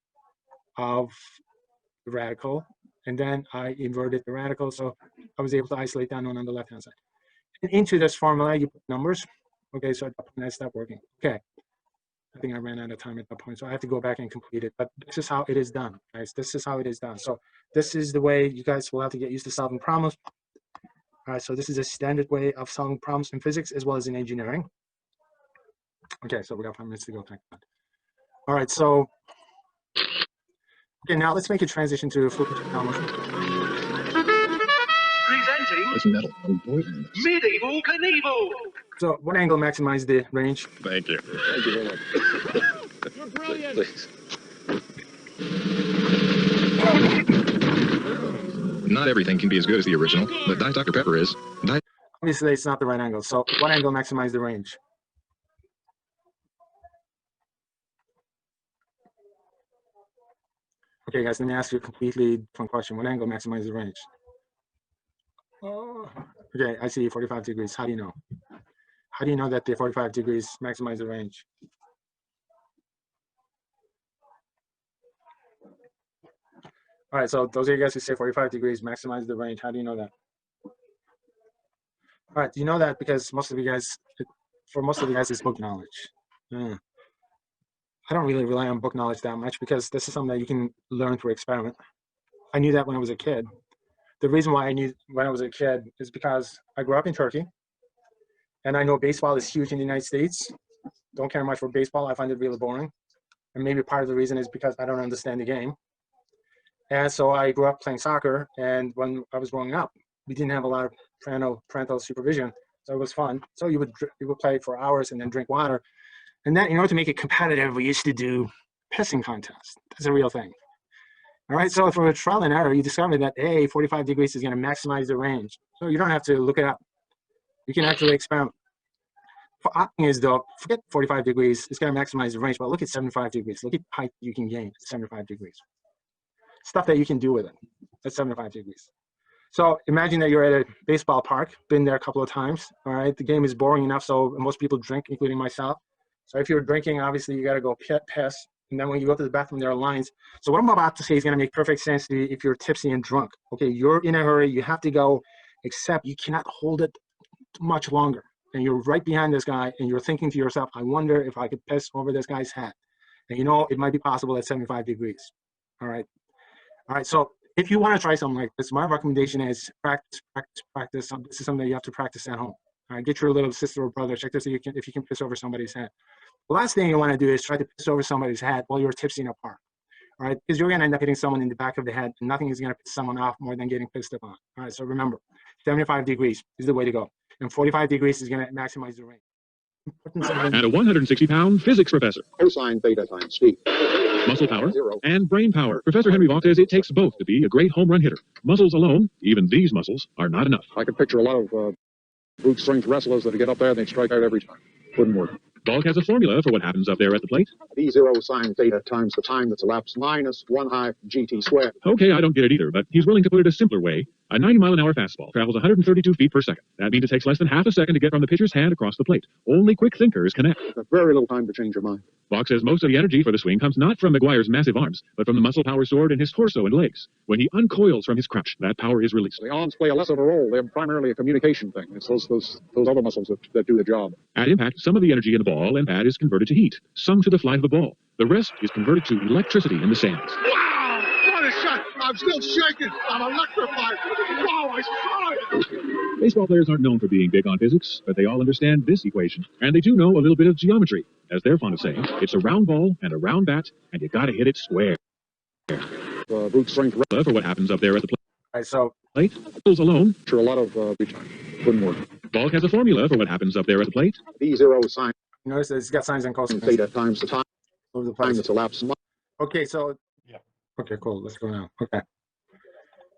of the radical, and then I inverted the radical, so I was able to isolate that one on the left-hand side. And into this formula, you put numbers. Okay, so at that point, I stopped working. Okay, I think I ran out of time at that point, so I have to go back and complete it. But this is how it is done, guys. This is how it is done. So this is the way you guys will have to get used to solving problems. All right, so this is a standard way of solving problems in physics as well as in engineering. Okay, so we got 5 minutes to go. All right, so okay, now let's make a transition to fluid technology. Presenting It's metal. Oh, boy. Medieval Knievel. So what angle maximizes the range? Thank you. Thank you very much. You're brilliant. Please. Not everything can be as good as the original, but Diet Dr. Pepper is. Obviously, it's not the right angle. So what angle maximizes the range? Okay, guys, let me ask you a completely different question. What angle maximizes the range? Okay, I see 45 degrees. How do you know? How do you know that the 45 degrees maximize the range? All right, so those of you guys who say 45 degrees maximize the range, how do you know that? All right, do you know that because most of you guys, for most of you guys, it's book knowledge. I don't really rely on book knowledge that much because this is something that you can learn through experiment. I knew that when I was a kid. The reason why I knew when I was a kid is because I grew up in Turkey, and I know baseball is huge in the United States. Don't care much for baseball. I find it really boring. And maybe part of the reason is because I don't understand the game. And so I grew up playing soccer, and when I was growing up, we didn't have a lot of parental supervision, so it was fun. So you would play for hours and then drink water. And then in order to make it competitive, we used to do pissing contests. That's a real thing. All right, so for a trial and error, you discover that, hey, 45 degrees is going to maximize the range. So you don't have to look it up. You can actually experiment. For opting is, though, forget 45 degrees. It's going to maximize the range, but look at 75 degrees. Look at height you can gain at 75 degrees. Stuff that you can do with it at 75 degrees. So imagine that you're at a baseball park, been there a couple of times, all right? The game is boring enough, so most people drink, including myself. So if you're drinking, obviously you got to go piss. And then when you go to the bathroom, there are lines. So what I'm about to say is going to make perfect sense to you if you're tipsy and drunk. Okay, you're in a hurry. You have to go, except you cannot hold it much longer. And you're right behind this guy, and you're thinking to yourself, I wonder if I could piss over this guy's head. And you know, it might be possible at 75 degrees. All right. All right, so if you want to try something like this, my recommendation is practice. This is something that you have to practice at home. All right, get your little sister or brother, check to see if you can piss over somebody's head. The last thing you want to do is try to piss over somebody's head while you're tipsy in a park. all right? Because you're gonna end up hitting someone in the back of the head, and nothing is gonna piss someone off more than getting pissed upon. All right, so remember, 75 degrees is the way to go, and 45 degrees is gonna maximize the range. And a 160-pound physics professor. Cosine theta times t. Muscle power Zero. and brain power. Professor Henry Vaught says it takes both to be a great home run hitter. Muscles alone, even these muscles, are not enough. I could picture a lot of brute strength wrestlers that get up there and they strike out every time. Wouldn't work. Balk has a formula for what happens up there at the plate. V0 sine theta times the time that's elapsed minus 1/2 GT squared. Okay, I don't get it either, but he's willing to put it a simpler way. A 90-mile-an-hour fastball travels 132 feet per second. That means it takes less than half a second to get from the pitcher's hand across the plate. Only quick thinkers connect. There's very little time to change your mind. Balk says most of the energy for the swing comes not from McGuire's massive arms, but from the muscle power stored in his torso and legs. When he uncoils from his crutch, that power is released. The arms play a less of a role. They're primarily a communication thing. It's those other muscles that do the job. At impact, some of the energy in the ball and bat is converted to heat, some to the flight of the ball. The rest is converted to electricity in the sands. Wow! What a shot! I'm still shaking. I'm electrified. Wow, I saw it. Baseball players aren't known for being big on physics, but they all understand this equation. And they do know a little bit of geometry. As they're fond of saying, it's a round ball and a round bat, and you gotta hit it square. Brute strength For what happens up there at the All right, so plate, muscles alone. sure a lot of wouldn't work. Balk has a formula for what happens up there at the plate. V0 sine notice that it's got sines and cosines theta times the time over the time place. that's elapsed. Okay, so yeah. Okay, cool. Let's go now. Okay.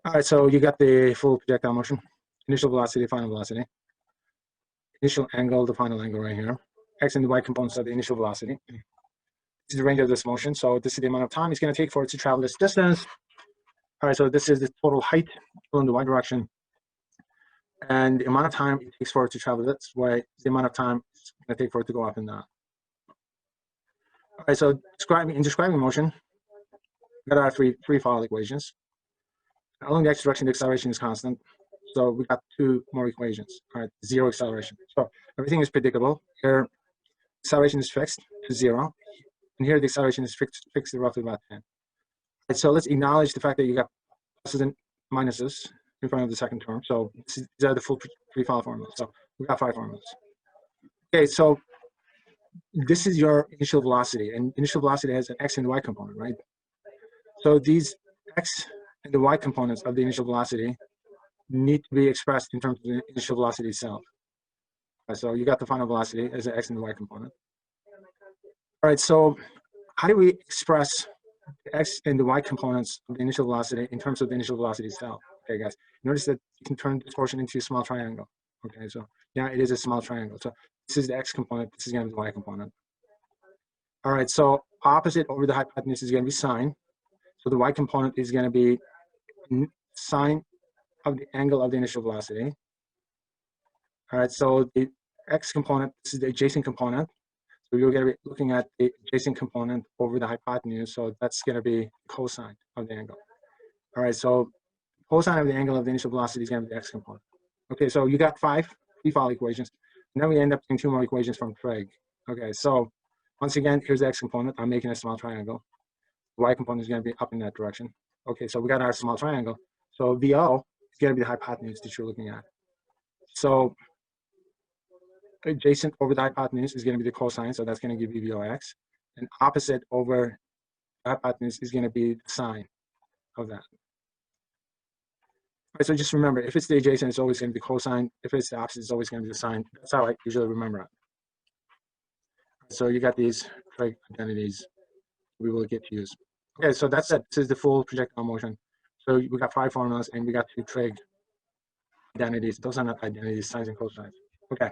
All right, so you got the full projectile motion, initial velocity, final velocity, initial angle, the final angle right here, x and the y components of the initial velocity. This is the range of this motion. So this is the amount of time it's going to take for it to travel this distance. All right, so this is the total height in the y direction, and the amount of time it takes for it to travel this way is the amount of time it's going to take for it to go up and down. All right, so in describing motion, we got our three Fowler equations. Along the x direction, the acceleration is constant. So we got two more equations. All right, zero acceleration. So everything is predictable. Here, acceleration is fixed to 0. And here, the acceleration is fixed to roughly about 10. And so let's acknowledge the fact that you got pluses and minuses in front of the second term. So these are the full Fowler formulas. So we got 5 formulas. Okay, so this is your initial velocity, and initial velocity has an x and y component, right? So these x and the y components of the initial velocity need to be expressed in terms of the initial velocity itself. So you got the final velocity as an x and the y component. All right, so how do we express the x and the y components of the initial velocity in terms of the initial velocity itself? Okay, guys, notice that you can turn this portion into a small triangle. Okay, so yeah, it is a small triangle. So this is the x component, this is going to be the y component. All right, so opposite over the hypotenuse is going to be sine. So the y component is going to be sine of the angle of the initial velocity. All right, so the x component, this is the adjacent component. So you're going to be looking at the adjacent component over the hypotenuse. So that's going to be cosine of the angle. All right, so cosine of the angle of the initial velocity is going to be the x component. Okay, so you got 5 Fowler equations. Now we end up getting 2 more equations from Craig. Okay, so once again, here's the x component. I'm making a small triangle. The y component is going to be up in that direction. Okay, so we got our small triangle. So VO is going to be the hypotenuse that you're looking at. So adjacent over the hypotenuse is going to be the cosine, so that's going to give you VOX. And opposite over the hypotenuse is going to be the sine of that. All right, so just remember, if it's the adjacent, it's always going to be cosine. If it's the opposite, it's always going to be the sine. That's how I usually remember it. So you got these Craig identities we will get to use. Okay, so that's it. This is the full projectile motion. So we got 5 formulas and we got 2 trig identities. Those are not identities, sines and cosines. Okay.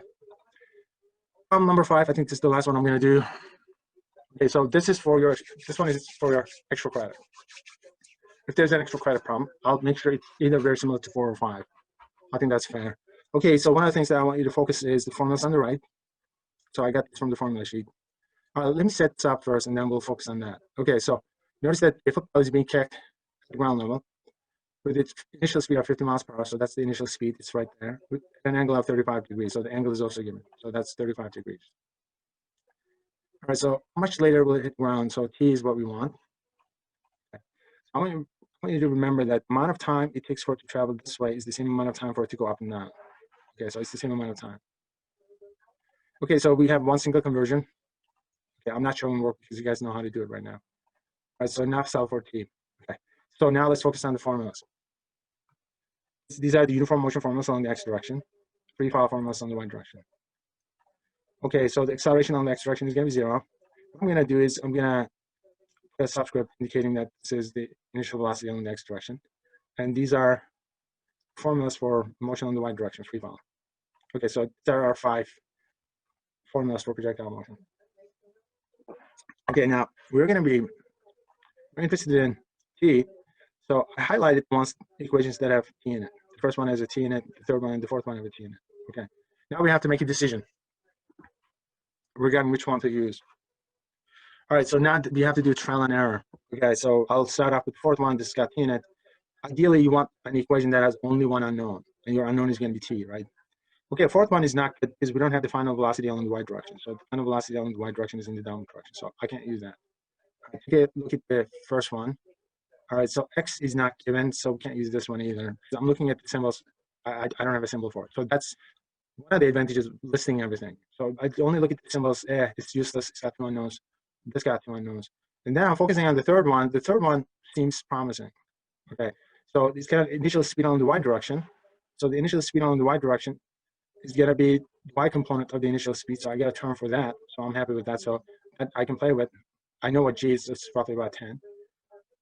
Problem number 5, I think this is the last one I'm going to do. Okay, so this is for your, this one is for your extra credit. If there's an extra credit problem, I'll make sure it's either very similar to 4 or 5. I think that's fair. Okay, so one of the things that I want you to focus is the formulas on the right. So I got this from the formula sheet. Let me set this up first and then we'll focus on that. Okay, so notice that if a ball is being kicked at ground level with its initial speed of 50 miles per hour, so that's the initial speed, it's right there, with an angle of 35 degrees. So the angle is also given. So that's 35 degrees. All right, so how much later will it hit ground? So T is what we want. Okay. I want you to remember that the amount of time it takes for it to travel this way is the same amount of time for it to go up and down. Okay, so it's the same amount of time. Okay, so we have one single conversion. Okay, I'm not showing work because you guys know how to do it right now. All right, so now solve for t. Okay, so now let's focus on the formulas. These are the uniform motion formulas along the x direction, free fall formulas on the y direction. Okay, so the acceleration on the x direction is going to be 0. What I'm going to do is I'm going to put a subscript indicating that this is the initial velocity along the x direction. And these are formulas for motion on the y direction, free fall. Okay, so there are 5 formulas for projectile motion. Okay, now we're interested in t. So I highlighted ones equations that have t in it. The first one has a t in it, the third one and the fourth one have a t in it. Okay, now we have to make a decision regarding which one to use. All right, so now we have to do trial and error. Okay, so I'll start off with the fourth one. This has got t in it. Ideally, you want an equation that has only one unknown, and your unknown is going to be t, right? Okay, fourth one is not good because we don't have the final velocity along the y direction. So the final velocity along the y direction is in the downward direction, so I can't use that. Okay, look at the first one. All right, so x is not given, so we can't use this one either. So I'm looking at the symbols. I don't have a symbol for it. So that's one of the advantages of listing everything. So I only look at the symbols. It's useless. It's got 2 unknowns. This got 2 unknowns. And then I'm focusing on the third one. The third one seems promising. Okay, so it's got initial speed along the y direction. So the initial speed along the y direction is going to be the y component of the initial speed. So I got a term for that. So I'm happy with that. So I can play with. I know what g is. It's roughly about 10.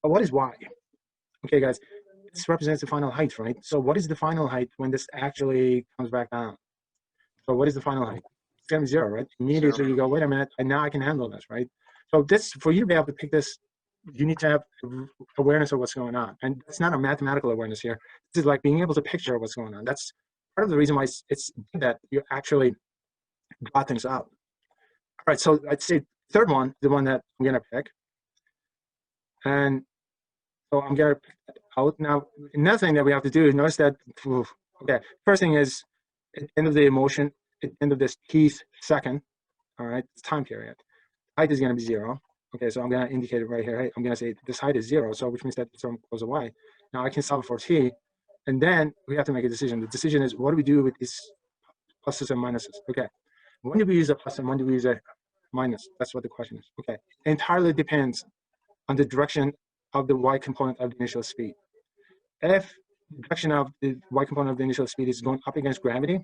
But what is y? Okay, guys, this represents the final height, right? So what is the final height when this actually comes back down? So what is the final height? It's going to be 0, right? Immediately you go, wait a minute, and now I can handle this, right? So this, for you to be able to pick this, you need to have awareness of what's going on. And it's not a mathematical awareness here. This is like being able to picture what's going on. That's part of the reason why it's that you actually draw things out. All right, so I'd say third one, the one that I'm going to pick. And so I'm going to pick that out. Now, another thing that we have to do is notice that, okay, first thing is at the end of the motion, at the end of this tth second, all right, time period, height is going to be 0. Okay, so I'm going to indicate it right here. Hey, I'm going to say this height is 0, so which means that this term goes away. Now I can solve for t, and then we have to make a decision. The decision is, what do we do with these pluses and minuses? Okay, when do we use a plus and when do we use a minus? That's what the question is. Okay, it entirely depends on the direction of the y component of the initial speed. If the direction of the y component of the initial speed is going up against gravity,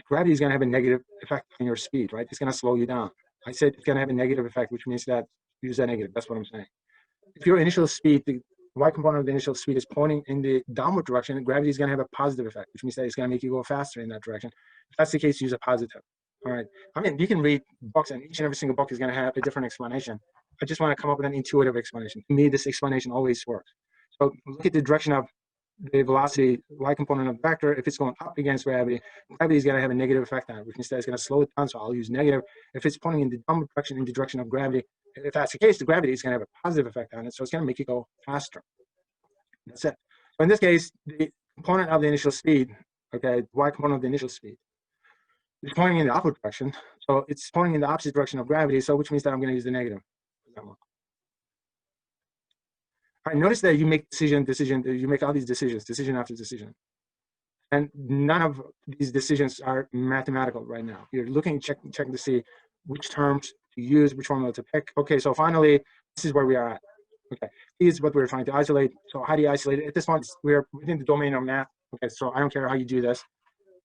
gravity is going to have a negative effect on your speed, right? It's going to slow you down. I said it's going to have a negative effect, which means that use that negative. That's what I'm saying. If your initial speed, the y component of the initial speed is pointing in the downward direction, gravity is going to have a positive effect, which means that it's going to make you go faster in that direction. If that's the case, use a positive. All right. I mean, you can read books, and each and every single book is going to have a different explanation. I just want to come up with an intuitive explanation. To me, this explanation always works. So look at the direction of the velocity, y component of the vector. If it's going up against gravity, gravity is going to have a negative effect on it, which means that it's going to slow it down, so I'll use negative. If it's pointing in the downward direction, in the direction of gravity, if that's the case, the gravity is going to have a positive effect on it, so it's going to make it go faster. That's it. So in this case, the component of the initial speed, okay, y component of the initial speed, is pointing in the upward direction, so it's pointing in the opposite direction of gravity, so which means that I'm going to use the negative. All right, notice that you make decision, you make all these decisions, decision after decision. And none of these decisions are mathematical right now. You're looking, checking to see which terms to use, which formula to pick. Okay, so finally, this is where we are at. Okay, this is what we're trying to isolate. So how do you isolate it? At this point, we're within the domain of math. Okay, so I don't care how you do this.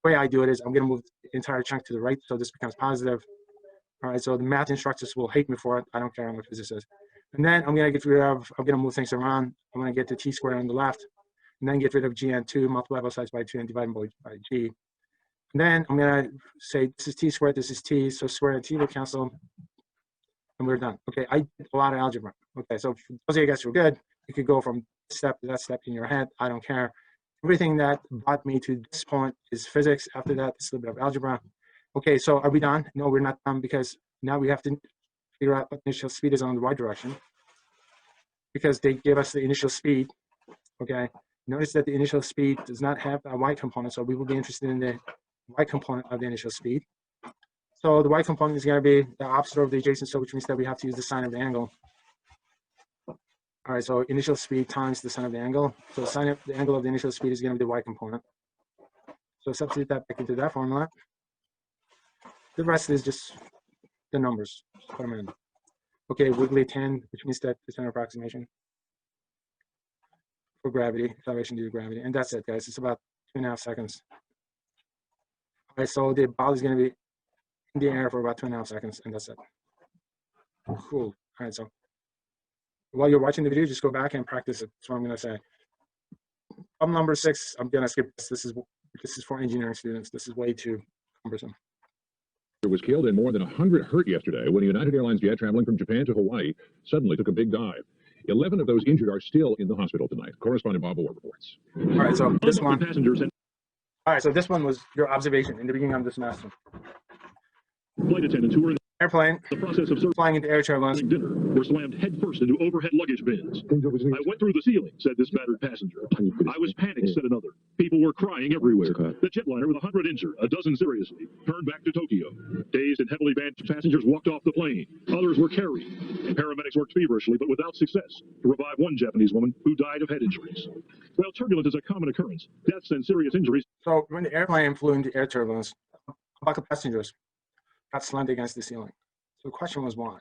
The way I do it is I'm going to move the entire chunk to the right, so this becomes positive. All right, so the math instructors will hate me for it. I don't care how much this is. And then I'm going to get rid of, I'm going to move things around. I'm going to get the t squared on the left, and then get rid of gn2, multiply both sides by 2, and divide by g. And then I'm going to say this is t squared, this is t, so square and t will cancel, and we're done. Okay, I did a lot of algebra. Okay, so for those of you guys who are good, you could go from this step to that step in your head. I don't care. Everything that brought me to this point is physics. After that, it's a little bit of algebra. Okay, so are we done? No, we're not done, because now we have to figure out what initial speed is on the y direction, because they gave us the initial speed. Okay, notice that the initial speed does not have a y component, so we will be interested in the y component of the initial speed. So the y component is going to be the opposite of the adjacent, so which means that we have to use the sine of the angle. All right, so initial speed times the sine of the angle. So the sine of the angle of the initial speed is going to be the y component. So substitute that back into that formula. The rest is just the numbers. Just put them in. Okay, wiggly 10, which means that the center approximation for gravity, acceleration due to gravity. And that's it, guys. It's about 2.5 seconds. All right, so the ball is going to be in the air for about 2.5 seconds, and that's it. Cool. All right, so while you're watching the video, just go back and practice it. That's what I'm going to say. Problem number 6, I'm going to skip this. This is for engineering students. This is way too cumbersome. Was killed and more than 100 hurt yesterday when a United Airlines jet traveling from Japan to Hawaii suddenly took a big dive. 11 of those injured are still in the hospital tonight. Correspondent Bob Orr reports. All right, so this one. All right, so this one was your observation in the beginning of this semester. Flight attendants who were in airplane the process of flying into air turbulence dinner were slammed headfirst into overhead luggage bins. I went through the ceiling, said this battered passenger. I was panicked, said another. People were crying everywhere. The jetliner with 100 injured, a dozen seriously, turned back to Tokyo. Dazed and heavily bandaged passengers walked off the plane. Others were carried, and paramedics worked feverishly but without success to revive one Japanese woman who died of head injuries. Well, turbulence is a common occurrence. Deaths and serious injuries. So when the airplane flew into air turbulence, a bunch of passengers got slammed against the ceiling. So the question was why?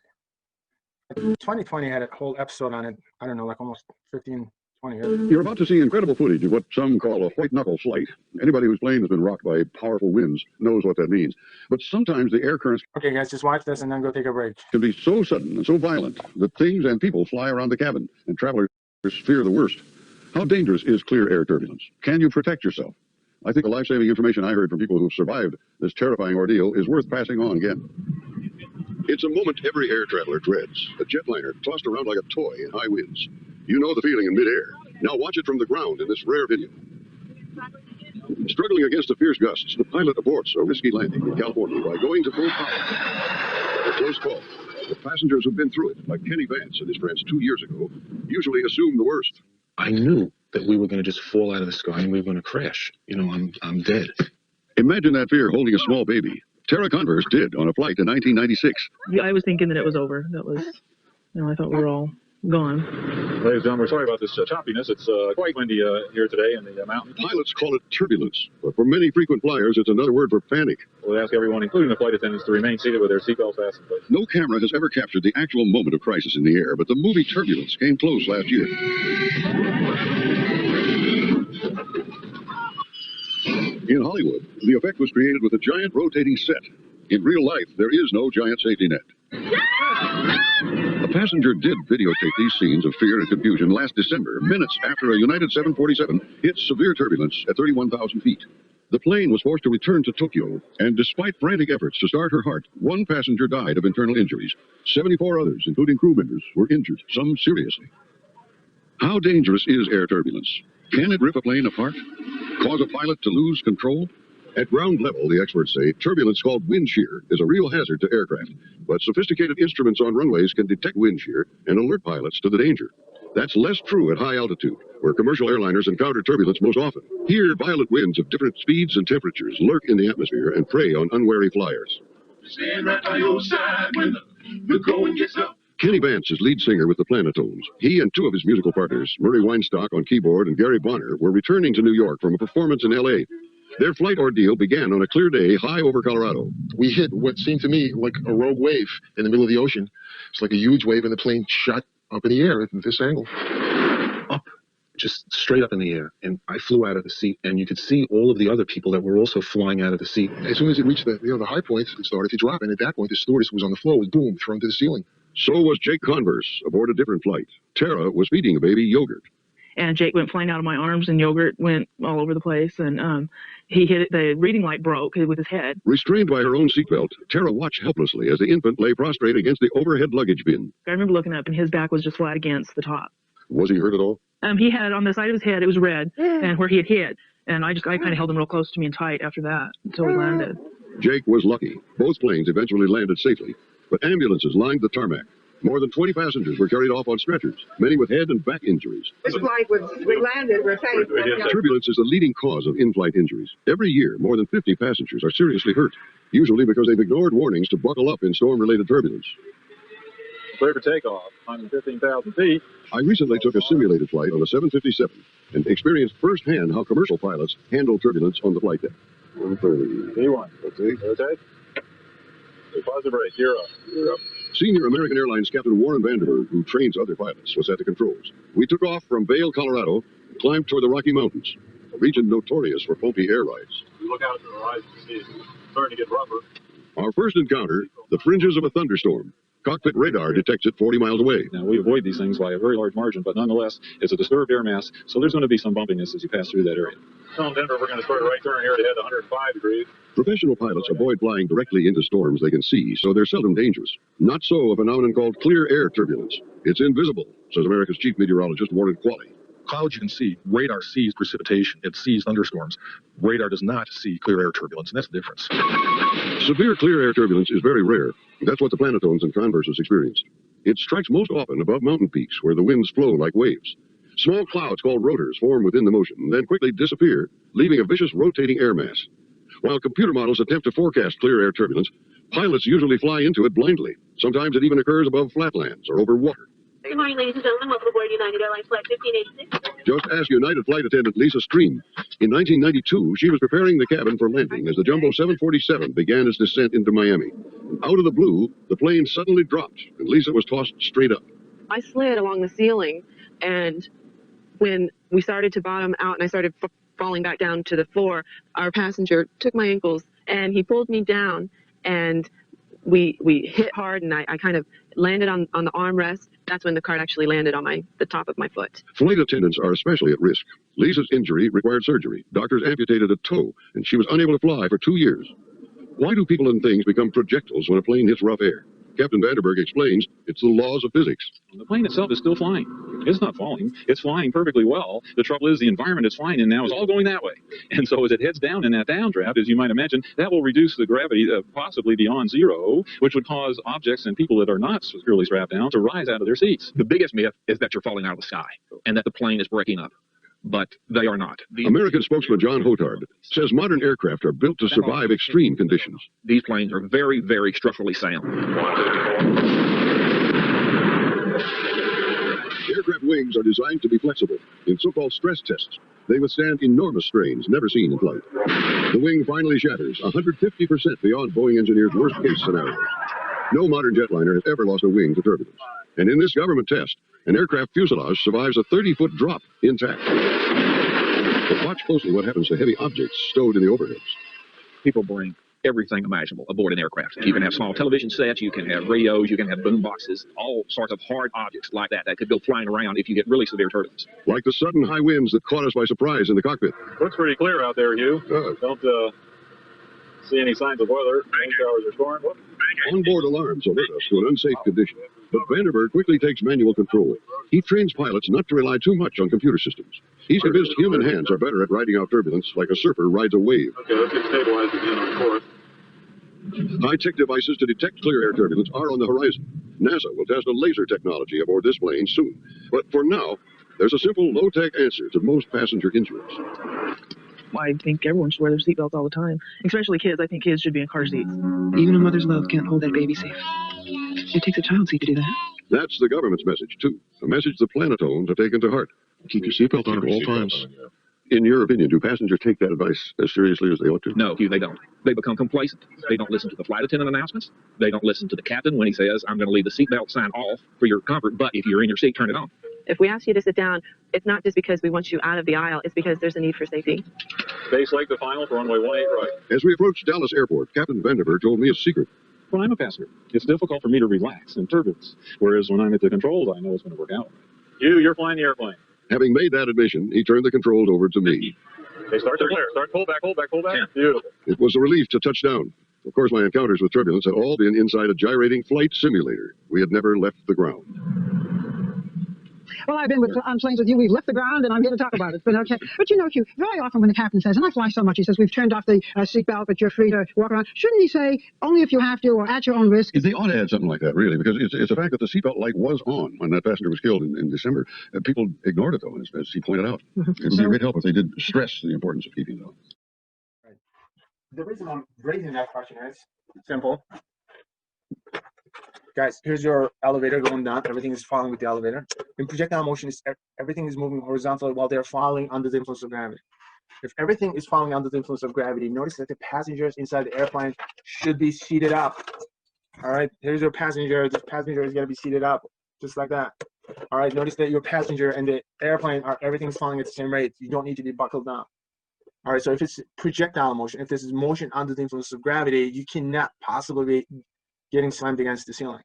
2020 had a whole episode on it. I don't know, like almost 15, 20 years. You're about to see incredible footage of what some call a white-knuckle flight. Anybody whose plane has been rocked by powerful winds knows what that means. But sometimes the air currents... Okay, guys, just watch this and then go take a break. ...can be so sudden and so violent that things and people fly around the cabin, and travelers fear the worst. How dangerous is clear air turbulence? Can you protect yourself? I think the life-saving information I heard from people who've survived this terrifying ordeal is worth passing on again. It's a moment every air traveler dreads. A jetliner tossed around like a toy in high winds. You know the feeling in midair. Now watch it from the ground in this rare video. Struggling against the fierce gusts, the pilot aborts a risky landing in California by going to full power. A close call. The passengers who've been through it, like Kenny Vance and his friends 2 years ago, usually assume the worst. I knew that we were going to just fall out of the sky and we were going to crash. You know, I'm dead. Imagine that fear holding a small baby. Tara Converse did on a flight in 1996. I was thinking that it was over. That was, I thought we were all gone. Ladies and gentlemen, we're sorry about this choppiness. It's quite windy here today in the mountains. Pilots call it turbulence, but for many frequent flyers, it's another word for panic. We'll ask everyone, including the flight attendants, to remain seated with their seatbelts fastened, please. No camera has ever captured the actual moment of crisis in the air, but the movie Turbulence came close last year. In Hollywood, the effect was created with a giant rotating set. In real life, there is no giant safety net. A passenger did videotape these scenes of fear and confusion last December, minutes after a United 747 hit severe turbulence at 31,000 feet. The plane was forced to return to Tokyo, and despite frantic efforts to start her heart, one passenger died of internal injuries. 74 others, including crew members, were injured, some seriously. How dangerous is air turbulence? Can it rip a plane apart? Cause a pilot to lose control? At ground level, the experts say, turbulence called wind shear is a real hazard to aircraft. But sophisticated instruments on runways can detect wind shear and alert pilots to the danger. That's less true at high altitude, where commercial airliners encounter turbulence most often. Here, violent winds of different speeds and temperatures lurk in the atmosphere and prey on unwary flyers. Stand right by your side when the going gets up. Kenny Vance is lead singer with the Planetones. He and two of his musical partners, Murray Weinstock on keyboard and Gary Bonner, were returning to New York from a performance in L.A. Their flight ordeal began on a clear day high over Colorado. We hit what seemed to me like a rogue wave in the middle of the ocean. It's like a huge wave, and the plane shot up in the air at this angle. Up, just straight up in the air. And I flew out of the seat, and you could see all of the other people that were also flying out of the seat. As soon as it reached the high point, it started to drop, and at that point, the stewardess was on the floor, was boom, thrown to the ceiling. So was Jake Converse aboard a different flight. Tara was feeding a baby yogurt. And Jake went flying out of my arms, and yogurt went all over the place. And he hit it. The reading light broke with his head. Restrained by her own seatbelt, Tara watched helplessly as the infant lay prostrate against the overhead luggage bin. I remember looking up, and his back was just flat against the top. Was he hurt at all? He had on the side of his head, it was red, and where he had hit. And I kind of held him real close to me and tight after that until we landed. Jake was lucky. Both planes eventually landed safely, but ambulances lined the tarmac. More than 20 passengers were carried off on stretchers, many with head and back injuries. This flight we landed, we're safe. Turbulence is the leading cause of in-flight injuries. Every year, more than 50 passengers are seriously hurt, usually because they've ignored warnings to buckle up in storm-related turbulence. Clear for takeoff, 115,000 feet. I recently took a simulated flight on a 757 and experienced firsthand how commercial pilots handle turbulence on the flight deck. 130. P1. Okay. Rotate. Positive rate. You're up. You're up. Senior American Airlines Captain Warren Vanderberg, who trains other pilots, was at the controls. We took off from Vail, Colorado, and climbed toward the Rocky Mountains, a region notorious for bumpy air rides. We look out to the horizon to see it's starting to get rougher. Our first encounter, the fringes of a thunderstorm. Cockpit radar detects it 40 miles away. Now, we avoid these things by a very large margin, but nonetheless, it's a disturbed air mass, so there's going to be some bumpiness as you pass through that area. Telling Denver we're going to start a right turn here to head 105 degrees. Professional pilots avoid flying directly into storms they can see, so they're seldom dangerous. Not so a phenomenon called clear air turbulence. It's invisible, says America's chief meteorologist Warren Qualley. Clouds you can see. Radar sees precipitation. It sees thunderstorms. Radar does not see clear air turbulence, and that's the difference. Severe clear air turbulence is very rare. That's what the planetones and converses experience. It strikes most often above mountain peaks where the winds flow like waves. Small clouds called rotors form within the motion and then quickly disappear, leaving a vicious rotating air mass. While computer models attempt to forecast clear air turbulence, pilots usually fly into it blindly. Sometimes it even occurs above flatlands or over water. Good morning, ladies and gentlemen. Welcome aboard United Airlines Flight 1586. Just ask United flight attendant Lisa Stream. In 1992, she was preparing the cabin for landing as the Jumbo 747 began its descent into Miami. Out of the blue, the plane suddenly dropped, and Lisa was tossed straight up. I slid along the ceiling, and when we started to bottom out and I started falling back down to the floor, our passenger took my ankles, and he pulled me down, and we hit hard, and I kind of landed on the armrest. That's when the cart actually landed on the top of my foot. Flight attendants are especially at risk. Lisa's injury required surgery. Doctors amputated a toe, and she was unable to fly for 2 years. Why do people and things become projectiles when a plane hits rough air? Captain Vanderberg explains it's the laws of physics. The plane itself is still flying. It's not falling. It's flying perfectly well. The trouble is the environment it's flying in now is all going that way. And so as it heads down in that downdraft, as you might imagine, that will reduce the gravity possibly beyond zero, which would cause objects and people that are not securely strapped down to rise out of their seats. The biggest myth is that you're falling out of the sky and that the plane is breaking up. But they are not. American spokesman John Hotard says modern aircraft are built to survive extreme conditions. These planes are very, very structurally sound. Aircraft wings are designed to be flexible. In so-called stress tests, they withstand enormous strains never seen in flight. The wing finally shatters 150% beyond Boeing engineers' worst-case scenario. No modern jetliner has ever lost a wing to turbulence. And in this government test, an aircraft fuselage survives a 30-foot drop intact. But watch closely what happens to heavy objects stowed in the overheads. People bring everything imaginable aboard an aircraft. You can have small television sets, you can have radios, you can have boom boxes, all sorts of hard objects like that could go flying around if you get really severe turbulence. Like the sudden high winds that caught us by surprise in the cockpit. Looks pretty clear out there, Hugh. Don't see any signs of weather. Rain showers or storm. Onboard alarms alert us to an unsafe condition. But Vanderberg quickly takes manual control. He trains pilots not to rely too much on computer systems. He's convinced human hands are better at riding out turbulence like a surfer rides a wave. Okay, let's get stabilized again on course. High-tech devices to detect clear air turbulence are on the horizon. NASA will test a laser technology aboard this plane soon. But for now, there's a simple low-tech answer to most passenger injuries. I think everyone should wear their seatbelts all the time, especially kids. I think kids should be in car seats. Even a mother's love can't hold that baby safe. It takes a child seat to do that. That's the government's message, too. A message the planetones have taken to heart. Keep your seatbelt on at all times. In your opinion, do passengers take that advice as seriously as they ought to? No, Hugh, they don't. They become complacent. They don't listen to the flight attendant announcements. They don't listen to the captain when he says, I'm going to leave the seatbelt sign off for your comfort, but if you're in your seat, turn it on. If we ask you to sit down, it's not just because we want you out of the aisle, it's because there's a need for safety. Base leg to final for runway 18 right. As we approached Dallas Airport, Captain Vanderberg told me a secret. When I'm a passenger, it's difficult for me to relax in turbulence, whereas when I'm at the controls, I know it's going to work out. You're flying the airplane. Having made that admission, he turned the controls over to me. They start to clear. Start, pull back. Yeah. Beautiful. It was a relief to touch down. Of course, my encounters with turbulence had all been inside a gyrating flight simulator. We had never left the ground. Well, I've been on planes with you. We've left the ground, and I'm here to talk about it. It's been okay. But you know, Hugh, very often when the captain says, and I fly so much, he says, we've turned off the seatbelt, but you're free to walk around. Shouldn't he say, only if you have to or at your own risk? They ought to add something like that, really, because it's a fact that the seatbelt light was on when that passenger was killed in December. People ignored it, though, as he pointed out. It would be a great help if they did stress the importance of keeping it on. Right. The reason I'm raising that question is simple. Guys, here's your elevator going down. Everything is falling with the elevator. In projectile motion, everything is moving horizontally while they're falling under the influence of gravity. If everything is falling under the influence of gravity, notice that the passengers inside the airplane should be seated up. All right, here's your passenger. This passenger is going to be seated up just like that. All right, notice that your passenger and the airplane are everything's falling at the same rate. You don't need to be buckled down. All right, so if it's projectile motion, if this is motion under the influence of gravity, you cannot possibly be getting slammed against the ceiling,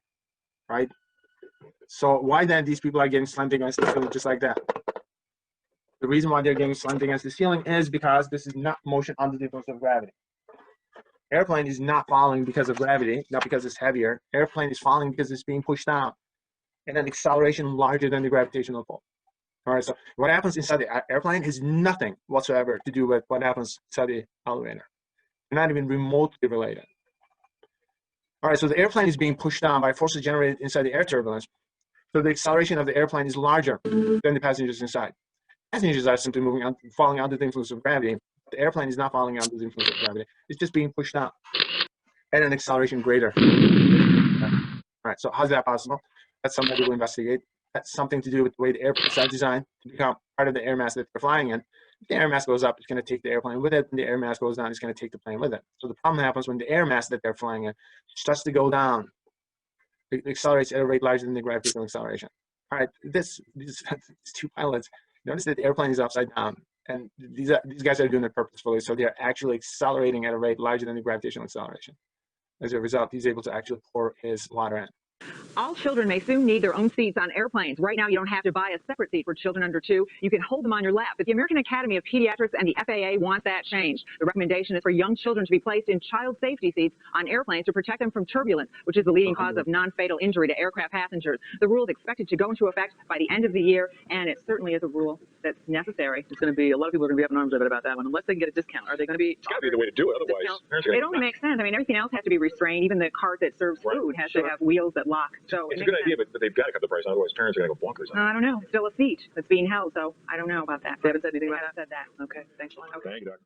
right? So why then these people are getting slammed against the ceiling just like that? The reason why they're getting slammed against the ceiling is because this is not motion under the influence of gravity. Airplane is not falling because of gravity, not because it's heavier. Airplane is falling because it's being pushed down in an acceleration larger than the gravitational pull. All right, so what happens inside the airplane has nothing whatsoever to do with what happens inside the elevator. They're not even remotely related. All right, so the airplane is being pushed down by forces generated inside the air turbulence. So the acceleration of the airplane is larger than the passengers inside. Passengers are simply moving on, falling under the influence of gravity. The airplane is not falling under the influence of gravity. It's just being pushed down at an acceleration greater. All right, so how's that possible? That's something to investigate. That's something to do with the way the airplanes are designed to become part of the air mass that they're flying in. If the air mass goes up, it's going to take the airplane with it. And the air mass goes down, it's going to take the plane with it. So the problem happens when the air mass that they're flying in starts to go down. It accelerates at a rate larger than the gravitational acceleration. All right, these two pilots, notice that the airplane is upside down. And these guys are doing it purposefully. So they're actually accelerating at a rate larger than the gravitational acceleration. As a result, he's able to actually pour his water in. All children may soon need their own seats on airplanes. Right now, you don't have to buy a separate seat for children under 2. You can hold them on your lap. But the American Academy of Pediatrics and the FAA want that changed. The recommendation is for young children to be placed in child safety seats on airplanes to protect them from turbulence, which is the leading cause of non-fatal injury to aircraft passengers. The rule is expected to go into effect by the end of the year, and it certainly is a rule that's necessary. It's going to be, a lot of people are going to be up in arms about that one, unless they can get a discount. Are they going to be? It's got to be the way to do it, otherwise. It only makes sense. I mean, everything else has to be restrained. Even the cart that serves food has to have wheels that lock. So it's a good idea, but they've got to cut the price, otherwise parents are going to go bonkers. I don't know. Still a seat that's being held, so I don't know about that. They haven't said anything about that. Okay, thanks a lot. Okay. Thank you, Doc.